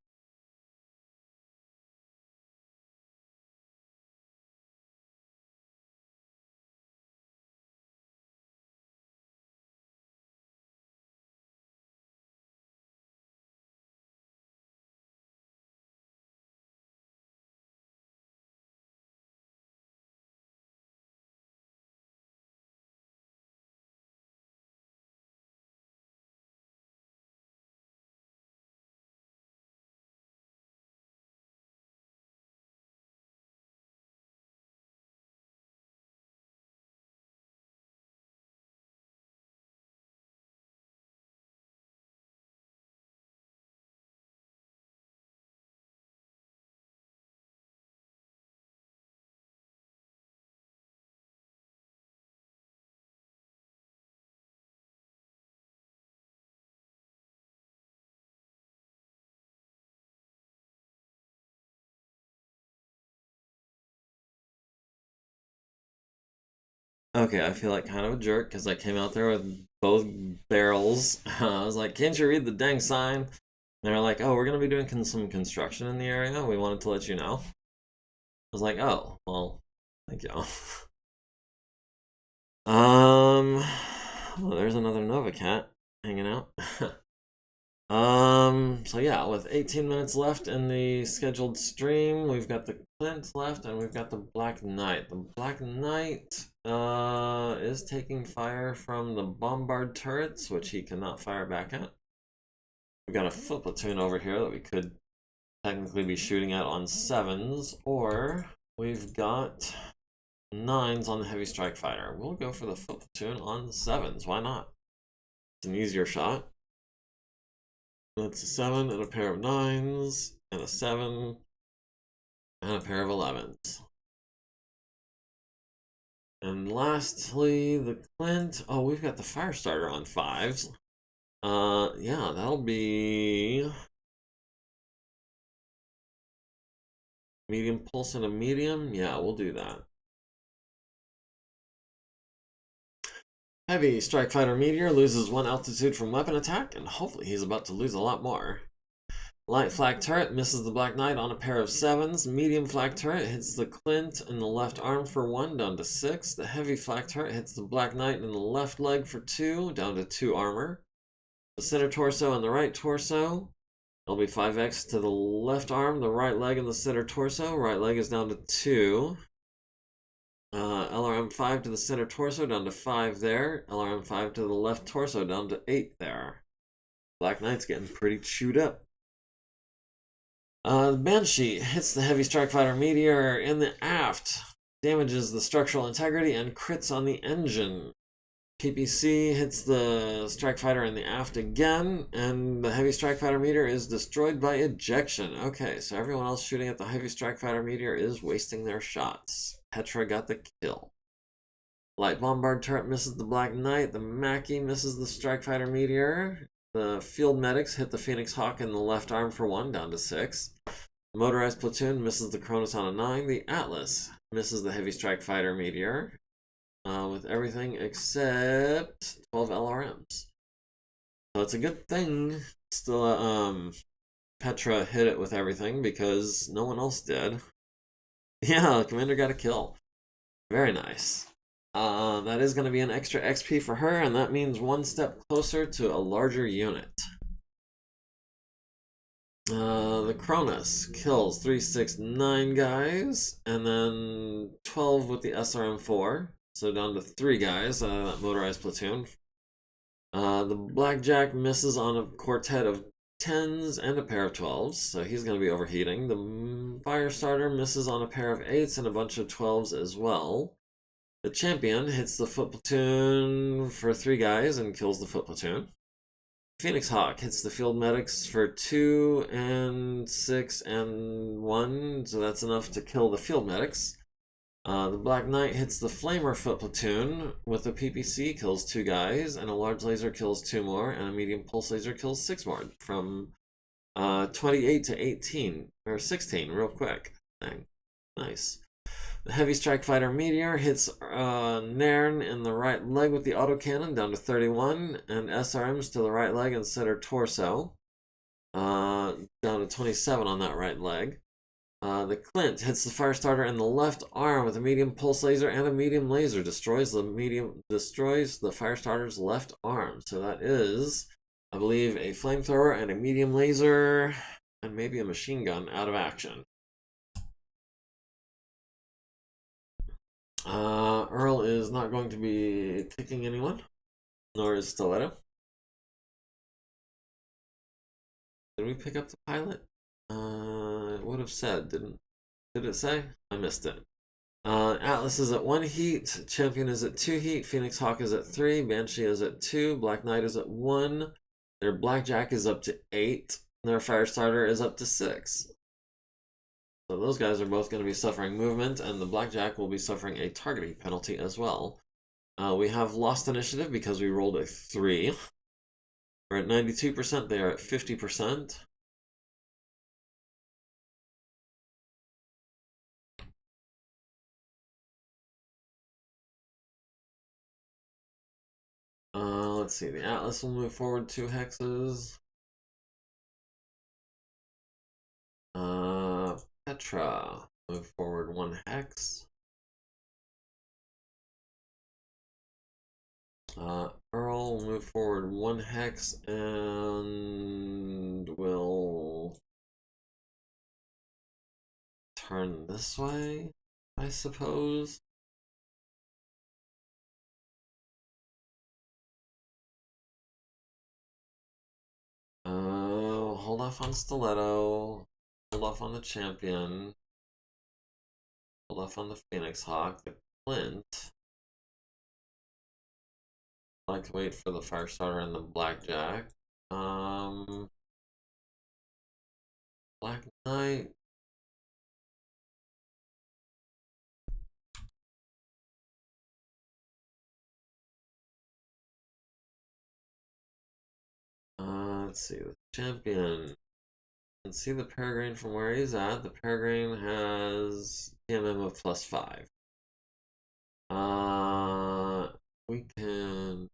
Okay, I feel like kind of a jerk because I came out there with both barrels. I was like, can't you read the dang sign? And they're like, oh, we're going to be doing some construction in the area. We wanted to let you know. I was like, oh, well, thank you. Well, there's another Nova Cat hanging out. So yeah, with 18 minutes left in the scheduled stream, we've got the Clint left and we've got the Black Knight. The Black Knight is taking fire from the bombard turrets, which he cannot fire back at. We've got a foot platoon over here that we could technically be shooting at on 7s, or we've got 9s on the heavy strike fighter. We'll go for the foot platoon on the 7s. Why not? It's an easier shot. That's a 7 and a pair of 9s and a 7 and a pair of 11s. And lastly, the Clint. Oh, we've got the fire starter on 5s. Yeah, that'll be medium pulse and a medium. Yeah, we'll do that. Heavy strike fighter meteor loses 1 altitude from weapon attack, and hopefully he's about to lose a lot more. Light flak turret misses the Black Knight on a pair of 7s. Medium flak turret hits the Clint in the left arm for 1, down to 6. The heavy flak turret hits the Black Knight in the left leg for 2, down to 2 armor. The center torso and the right torso. It'll be 5x to the left arm, the right leg, and the center torso. Right leg is down to 2. LRM5 to the center torso, down to 5 there. LRM5 to the left torso, down to 8 there. Black Knight's getting pretty chewed up. The Banshee hits the heavy strike fighter meteor in the aft, damages the structural integrity, and crits on the engine. PPC hits the strike fighter in the aft again, and the heavy strike fighter meteor is destroyed by ejection. Okay, so everyone else shooting at the heavy strike fighter meteor is wasting their shots. Petra got the kill. Light bombard turret misses the Black Knight. The Mackie misses the strike fighter meteor. The field medics hit the Phoenix Hawk in the left arm for 1, down to 6. The motorized platoon misses the Cronus on a 9. The Atlas misses the heavy strike fighter meteor. With everything except 12 LRMs. So it's a good thing still Petra hit it with everything because no one else did. Yeah, the commander got a kill. Very nice. That is going to be an extra XP for her, and that means 1 step closer to a larger unit. The Cronus kills 3, 6, 9 guys, and then 12 with the SRM4. So down to 3 guys, that motorized platoon. The Blackjack misses on a quartet of 10s and a pair of 12s, so he's going to be overheating. The Firestarter misses on a pair of 8s and a bunch of 12s as well. The Champion hits the foot platoon for 3 guys and kills the foot platoon. Phoenix Hawk hits the field medics for 2 and 6 and 1, so that's enough to kill the field medics. The Black Knight hits the Flamer foot platoon with a PPC, kills 2 guys, and a large laser kills 2 more, and a medium pulse laser kills 6 more, from 28 to 18, or 16, real quick. Dang. Nice. The heavy strike fighter meteor hits Nairn in the right leg with the autocannon, down to 31, and SRMs to the right leg and center torso, down to 27 on that right leg. The Clint hits the Firestarter in the left arm with a medium pulse laser and a medium laser, destroys the Firestarter's left arm. So that is, I believe, a flamethrower and a medium laser and maybe a machine gun out of action. Earl is not going to be kicking anyone, nor is Stiletto. Did we pick up the pilot? It would have said, did it say? I missed it. Atlas is at 1 heat, Champion is at 2 heat, Phoenix Hawk is at 3, Banshee is at 2, Black Knight is at 1, their Blackjack is up to 8, and their Firestarter is up to 6. So those guys are both going to be suffering movement, and the Blackjack will be suffering a targeting penalty as well. We have lost initiative because we rolled a 3. We're at 92%, they are at 50%. Let's see. The Atlas will move forward 2 hexes. Petra move forward 1 hex. Earl will move forward 1 hex and will turn this way, I suppose. Hold off on Stiletto. Hold off on the Champion. Hold off on the Phoenix Hawk. The Clint. I like to wait for the Firestarter and the Blackjack. Black Knight. Let's see, the Champion. And see the Peregrine from where he's at. The Peregrine has TMM of +5. We can.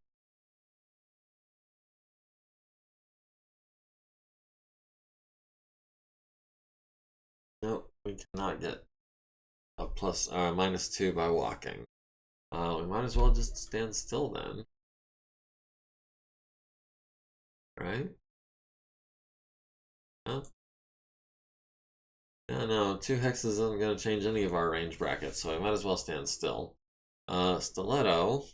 Nope, we cannot get a -2 by walking. We might as well just stand still then. Right? Huh? Yeah, no, 2 hexes isn't going to change any of our range brackets, so I might as well stand still. Stiletto.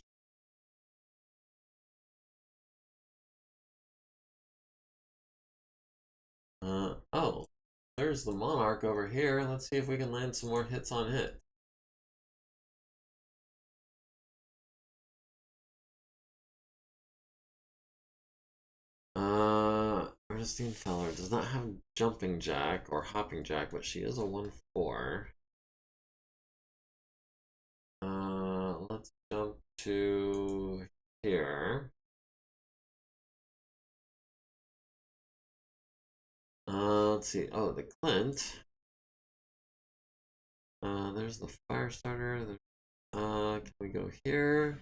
Oh, there's the Monarch over here. Let's see if we can land some more hits on hit. Ernestine Feller does not have Jumping Jack or Hopping Jack, but she is a 1/4. Let's jump to here. Let's see. Oh, the Clint. There's the Firestarter. Can we go here?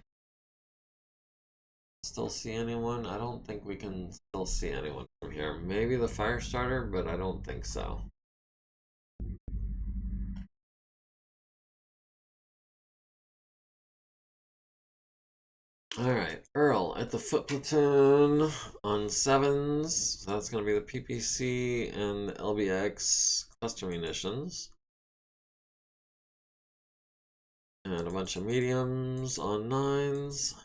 Still see anyone? I don't think we can still see anyone from here. Maybe the Firestarter, but I don't think so. Alright, Earl at the foot platoon on 7s. So that's going to be the PPC and the LBX cluster munitions. And a bunch of mediums on 9s.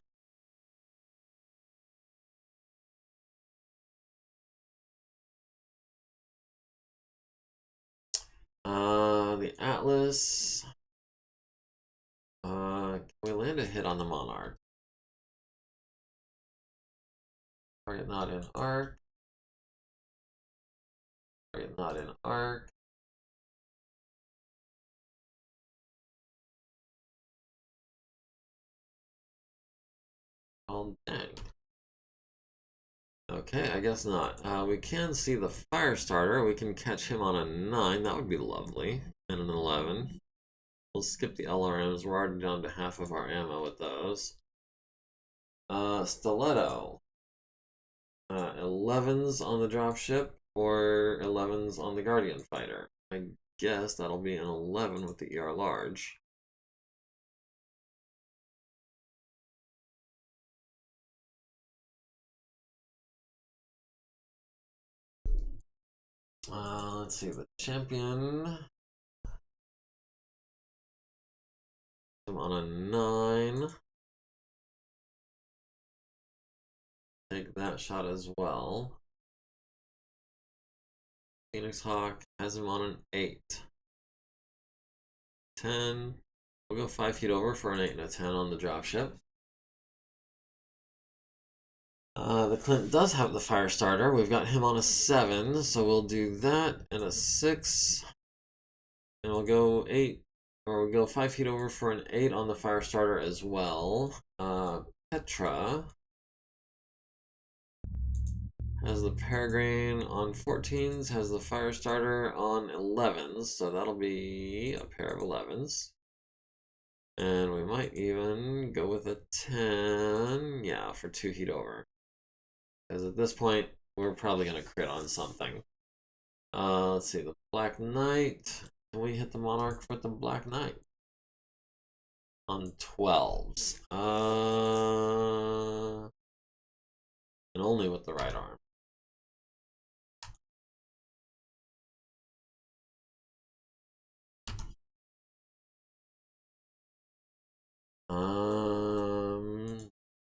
The Atlas. Can we land a hit on the Monarch? Target not in arc. Target not in arc. Oh, dang. Okay, I guess not. We can see the Firestarter. We can catch him on a 9. That would be lovely. And an 11. We'll skip the LRMs. We're already down to half of our ammo with those. Stiletto. 11s on the dropship or 11s on the Guardian Fighter. I guess that'll be an 11 with the ER large. Let's see, the Champion. I'm on a 9. Take that shot as well. Phoenix Hawk has him on an 8. 10. We'll go 5 feet over for an 8 and a 10 on the dropship. The Clint does have the Firestarter. We've got him on a 7, so we'll do that and a 6. And we'll go 8, or we'll go 5 feet over for an 8 on the Firestarter as well. Petra has the Peregrine on 14s, has the Firestarter on 11s, so that'll be a pair of 11s. And we might even go with a 10. Yeah, Yeah, for 2 heat over. Because at this point, we're probably going to crit on something. Let's see, the Black Knight. Can we hit the Monarch with the Black Knight? On 12s. And only with the right arm.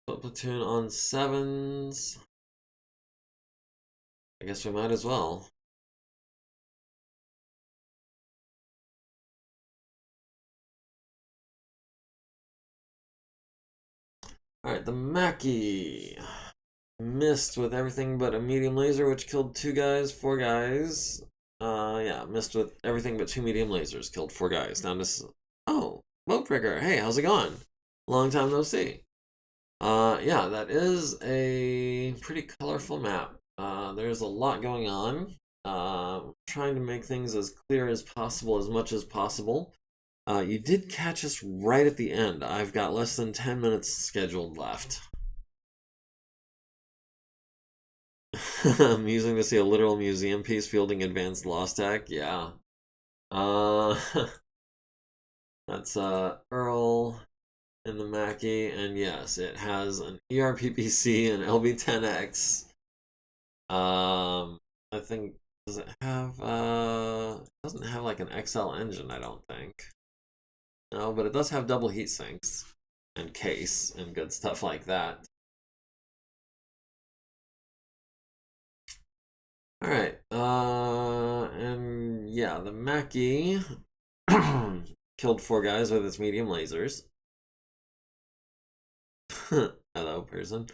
Foot platoon on 7s. I guess we might as well. Alright, the Mackie. Missed with everything but a medium laser, which killed 2 guys, 4 guys. Yeah, missed with everything but 2 medium lasers, killed 4 guys. Down to... Oh, Boatbreaker. Hey, how's it going? Long time no see. Yeah, that is a pretty colorful map. There's a lot going on. Trying to make things as clear as possible, as much as possible. You did catch us right at the end. I've got less than 10 minutes scheduled left. Amusing to see a literal museum piece fielding advanced lost tech. Yeah. That's Earl in the Mackie, and yes, it has an ERPPC and LB10X. I think, does it have it doesn't have like an XL engine, I don't think. No, but it does have double heat sinks and case and good stuff like that. Alright, and yeah, the Mackie killed 4 guys with its medium lasers. Hello, person.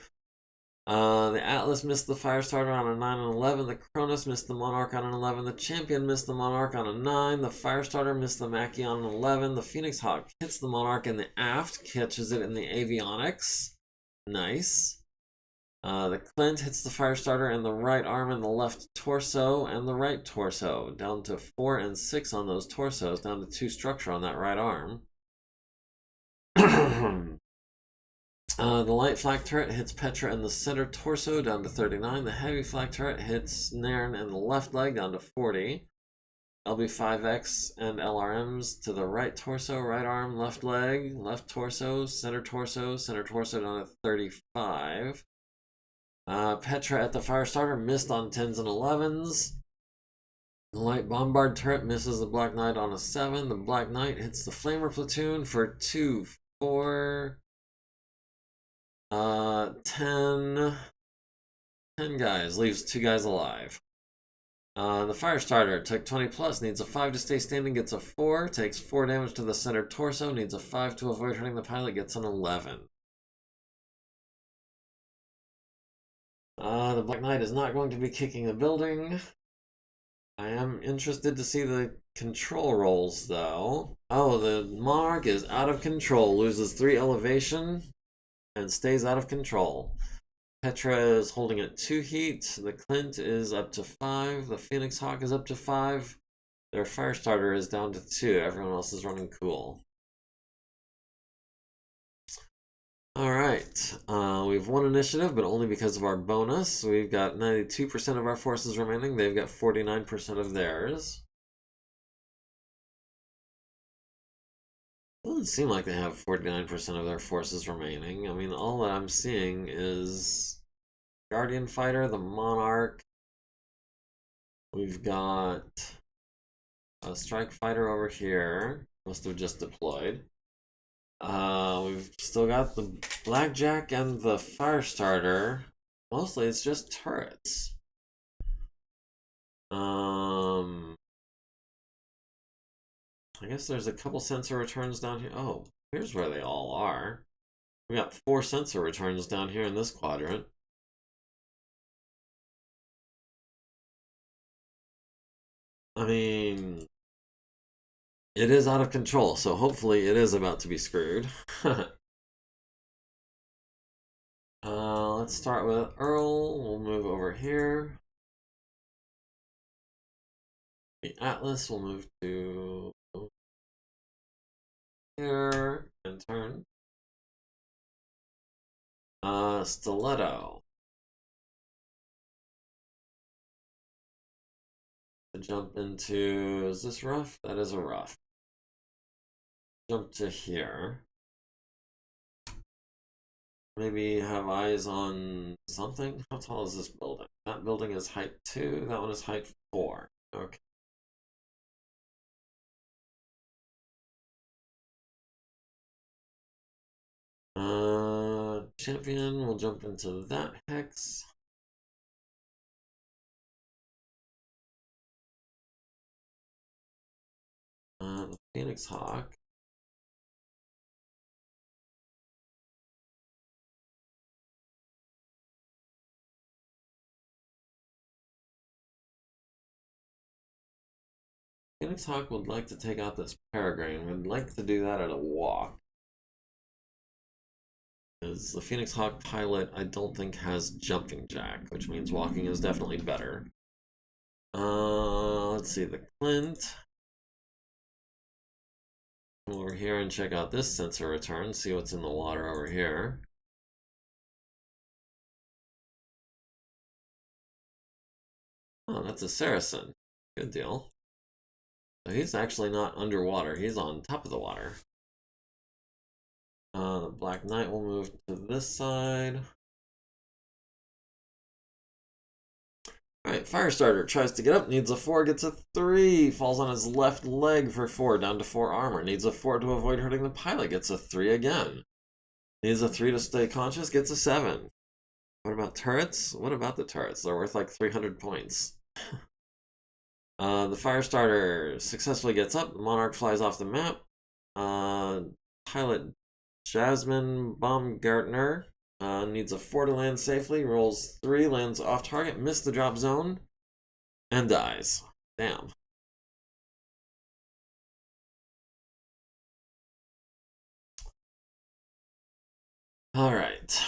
The Atlas missed the Firestarter on a 9 and 11. The Cronus missed the Monarch on an 11. The Champion missed the Monarch on a 9. The Firestarter missed the Mackie on an 11. The Phoenix Hawk hits the Monarch in the aft, catches it in the avionics. Nice. The Clint hits the Firestarter in the right arm and the left torso and the right torso. Down to 4 and 6 on those torsos. Down to 2 structure on that right arm. The light flak turret hits Petra in the center torso, down to 39. The heavy flak turret hits Nairn in the left leg, down to 40. LB5X and LRMs to the right torso, right arm, left leg, left torso, center torso down to 35. Petra at the Firestarter missed on 10s and 11s. The light bombard turret misses the Black Knight on a 7. The Black Knight hits the Flamer platoon for 2, 4... 10 guys, leaves 2 guys alive. The Firestarter took 20 plus, needs a 5 to stay standing, gets a 4, takes 4 damage to the center torso, needs a 5 to avoid hurting the pilot, gets an 11. The Black Knight is not going to be kicking the building. I am interested to see the control rolls, though. Oh, the Monarch is out of control, loses 3 elevation, and stays out of control. Petra is holding at 2 heat. The Clint is up to 5. The Phoenix Hawk is up to 5. Their Firestarter is down to 2. Everyone else is running cool. Alright, we've won initiative, but only because of our bonus. We've got 92% of our forces remaining. They've got 49% of theirs. Doesn't seem like they have 49% of their forces remaining. I mean, all that I'm seeing is Guardian Fighter, the Monarch. We've got a Strike Fighter over here. Must have just deployed. We've still got the Blackjack and the Firestarter. Mostly it's just turrets. I guess there's a couple sensor returns down here. Oh, here's where they all are. We got 4 sensor returns down here in this quadrant. I mean, it is out of control, so hopefully it is about to be screwed. Let's start with Earl. We'll move over here. The Atlas will move to here and turn. Stiletto. Jump into, is this rough? That is a rough. Jump to here. Maybe have eyes on something? How tall is this building? That building is height 2, that one is height 4. Okay. Champion will jump into that hex. The Phoenix Hawk. Phoenix Hawk would like to take out this Peregrine. Would like to do that at a walk. Because the Phoenix Hawk pilot, I don't think has jumping jack, which means walking is definitely better. Let's see, the Clint. Come over here and check out this sensor return, see what's in the water over here. Oh, that's a Saracen. Good deal. So he's actually not underwater, he's on top of the water. The Black Knight will move to this side. Alright, Firestarter tries to get up, needs a 4, gets a 3, falls on his left leg for 4, down to 4 armor. Needs a 4 to avoid hurting the pilot, gets a 3 again. Needs a 3 to stay conscious, gets a 7. What about turrets? What about the turrets? They're worth like 300 points. The Firestarter successfully gets up, Monarch flies off the map. Pilot Jasmine Baumgartner needs a 4 to land safely, rolls 3, lands off target, missed the drop zone, and dies. Damn. Alright.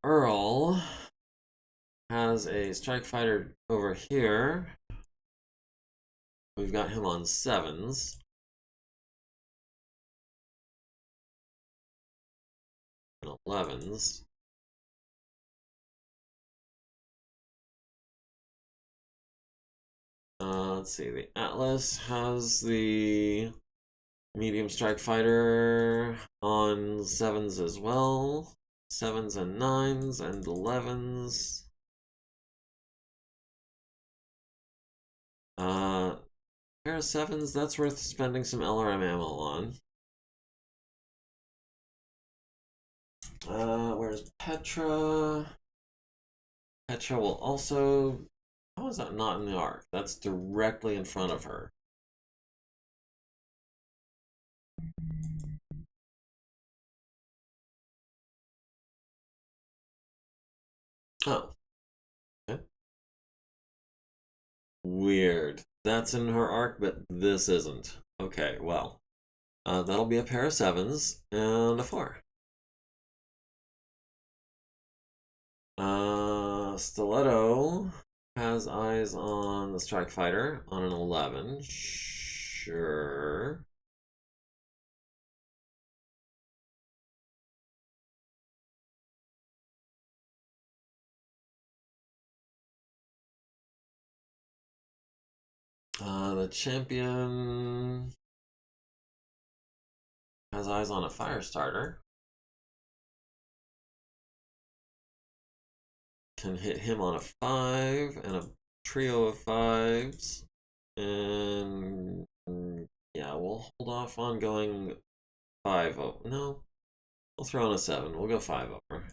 Earl has a strike fighter over here. We've got him on 7s. And 11s. Let's see, the Atlas has the medium strike fighter on 7s as well. 7s and 9s and 11s. Pair of 7s, that's worth spending some LRM ammo on. Where's Petra? Petra will also... How is that not in the arc? That's directly in front of her. Oh. Okay. Weird. That's in her arc, but this isn't. Okay, well. That'll be a pair of 7s and a 4. Stiletto has eyes on the strike fighter on an 11. Sure. The champion has eyes on a fire starter. Can hit him on a 5 and a trio of 5s. And yeah, we'll hold off on going 5 over. No, we'll throw in a 7. We'll go 5 over.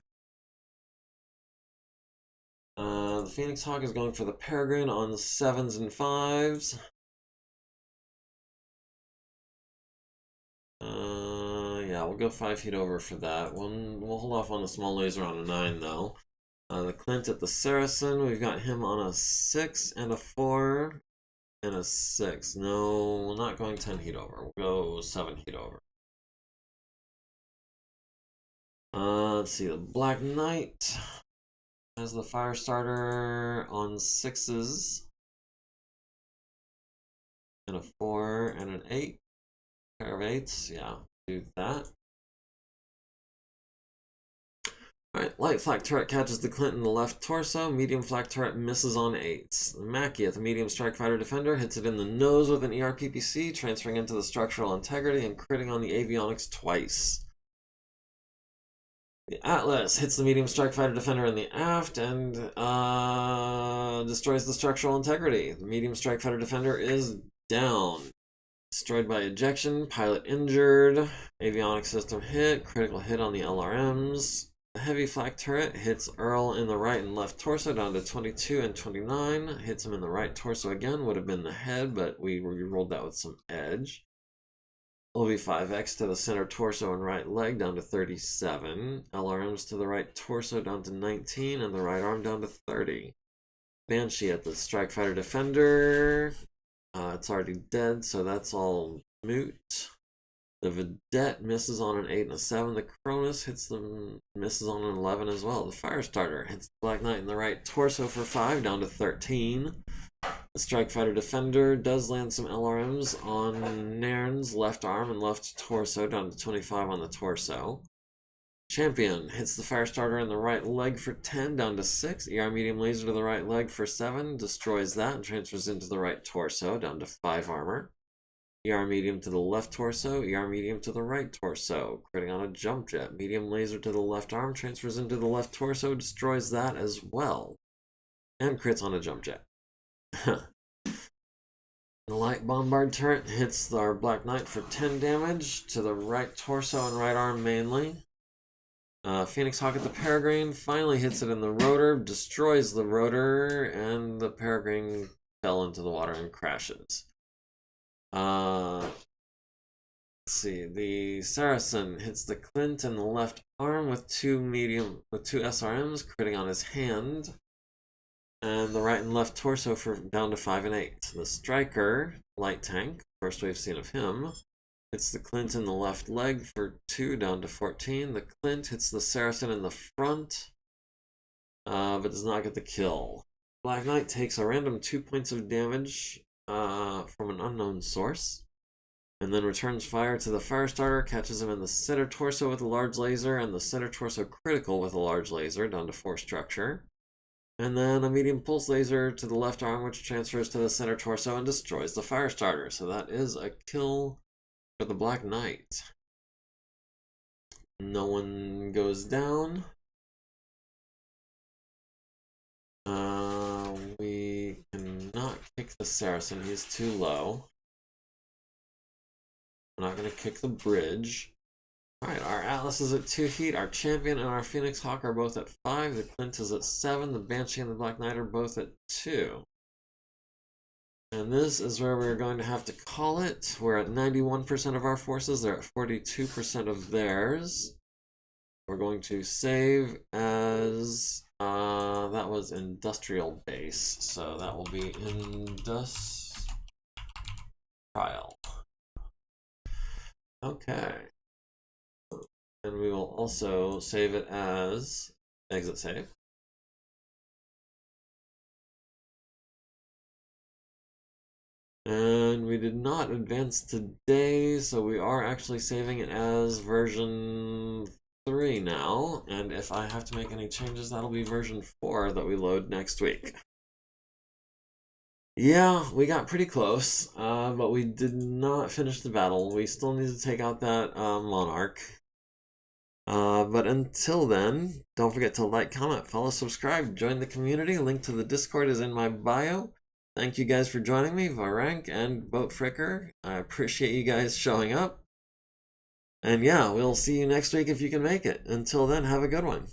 The Phoenix Hawk is going for the Peregrine on 7s and 5s. Yeah, we'll go 5 feet over for that. We'll hold off on the small laser on a 9 though. The Clint at the Saracen, we've got him on a 6 and a 4 and a 6. No, we're not going 10 feet over. We'll go 7 feet over. Let's see, the Black Knight has the Firestarter on 6s and a 4 and an 8. Pair of 8s, yeah, do that. Alright, light flak turret catches the Clint in the left torso. Medium flak turret misses on 8. The Mackey at the medium strike fighter defender hits it in the nose with an ERPPC, transferring into the structural integrity and critting on the avionics twice. The Atlas hits the medium strike fighter defender in the aft and destroys the structural integrity. The medium strike fighter defender is down. Destroyed by ejection, pilot injured, avionics system hit, critical hit on the LRMs. The heavy flak turret hits Earl in the right and left torso down to 22 and 29. Hits him in the right torso again, would have been the head, but we rolled that with some edge. OV5X to the center torso and right leg down to 37. LRMs to the right torso down to 19 and the right arm down to 30. Banshee at the strike fighter defender. It's already dead, so that's all moot. The Vedette misses on an 8 and a 7. The Cronus misses on an 11 as well. The Firestarter hits the Black Knight in the right torso for 5, down to 13. The Strike Fighter Defender does land some LRMs on Nairn's left arm and left torso, down to 25 on the torso. Champion hits the Firestarter in the right leg for 10, down to 6. ER medium laser to the right leg for 7, destroys that and transfers into the right torso, down to 5 armor. ER medium to the left torso, ER medium to the right torso, critting on a jump jet. Medium laser to the left arm, transfers into the left torso, destroys that as well. And crits on a jump jet. The light bombard turret hits our Black Knight for 10 damage to the right torso and right arm mainly. Phoenix Hawk at the Peregrine finally hits it in the rotor, destroys the rotor, and the Peregrine fell into the water and crashes. Let's see, the Saracen hits the Clint in the left arm with two SRMs, critting on his hand, and the right and left torso for down to 5 and 8. The Striker, light tank, first we've seen of him, hits the Clint in the left leg for 2, down to 14. The Clint hits the Saracen in the front, but does not get the kill. Black Knight takes a random 2 points of damage from an unknown source, and then returns fire to the Firestarter, catches him in the center torso with a large laser, and the center torso critical with a large laser, down to 4 structure. And then a medium pulse laser to the left arm, which transfers to the center torso and destroys the Firestarter. So that is a kill for the Black Knight. No one goes down. We cannot kick the Saracen, he's too low. We're not going to kick the bridge. Alright, our Atlas is at 2 heat, our Champion and our Phoenix Hawk are both at 5, the Clint is at 7, the Banshee and the Black Knight are both at 2. And this is where we're going to have to call it. We're at 91% of our forces, they're at 42% of theirs. We're going to save as, that was industrial base, so that will be industrial. Okay. And we will also save it as exit save. And we did not advance today, so we are actually saving it as version 3 now. And if I have to make any changes, that'll be version 4 that we load next week. Yeah, we got pretty close, but we did not finish the battle. We still need to take out that Monarch. But until then, don't forget to like, comment, follow, subscribe, join the community. Link to the Discord is in my bio. Thank you guys for joining me, Varank and Boat Fricker. I appreciate you guys showing up. And yeah, we'll see you next week if you can make it. Until then, have a good one.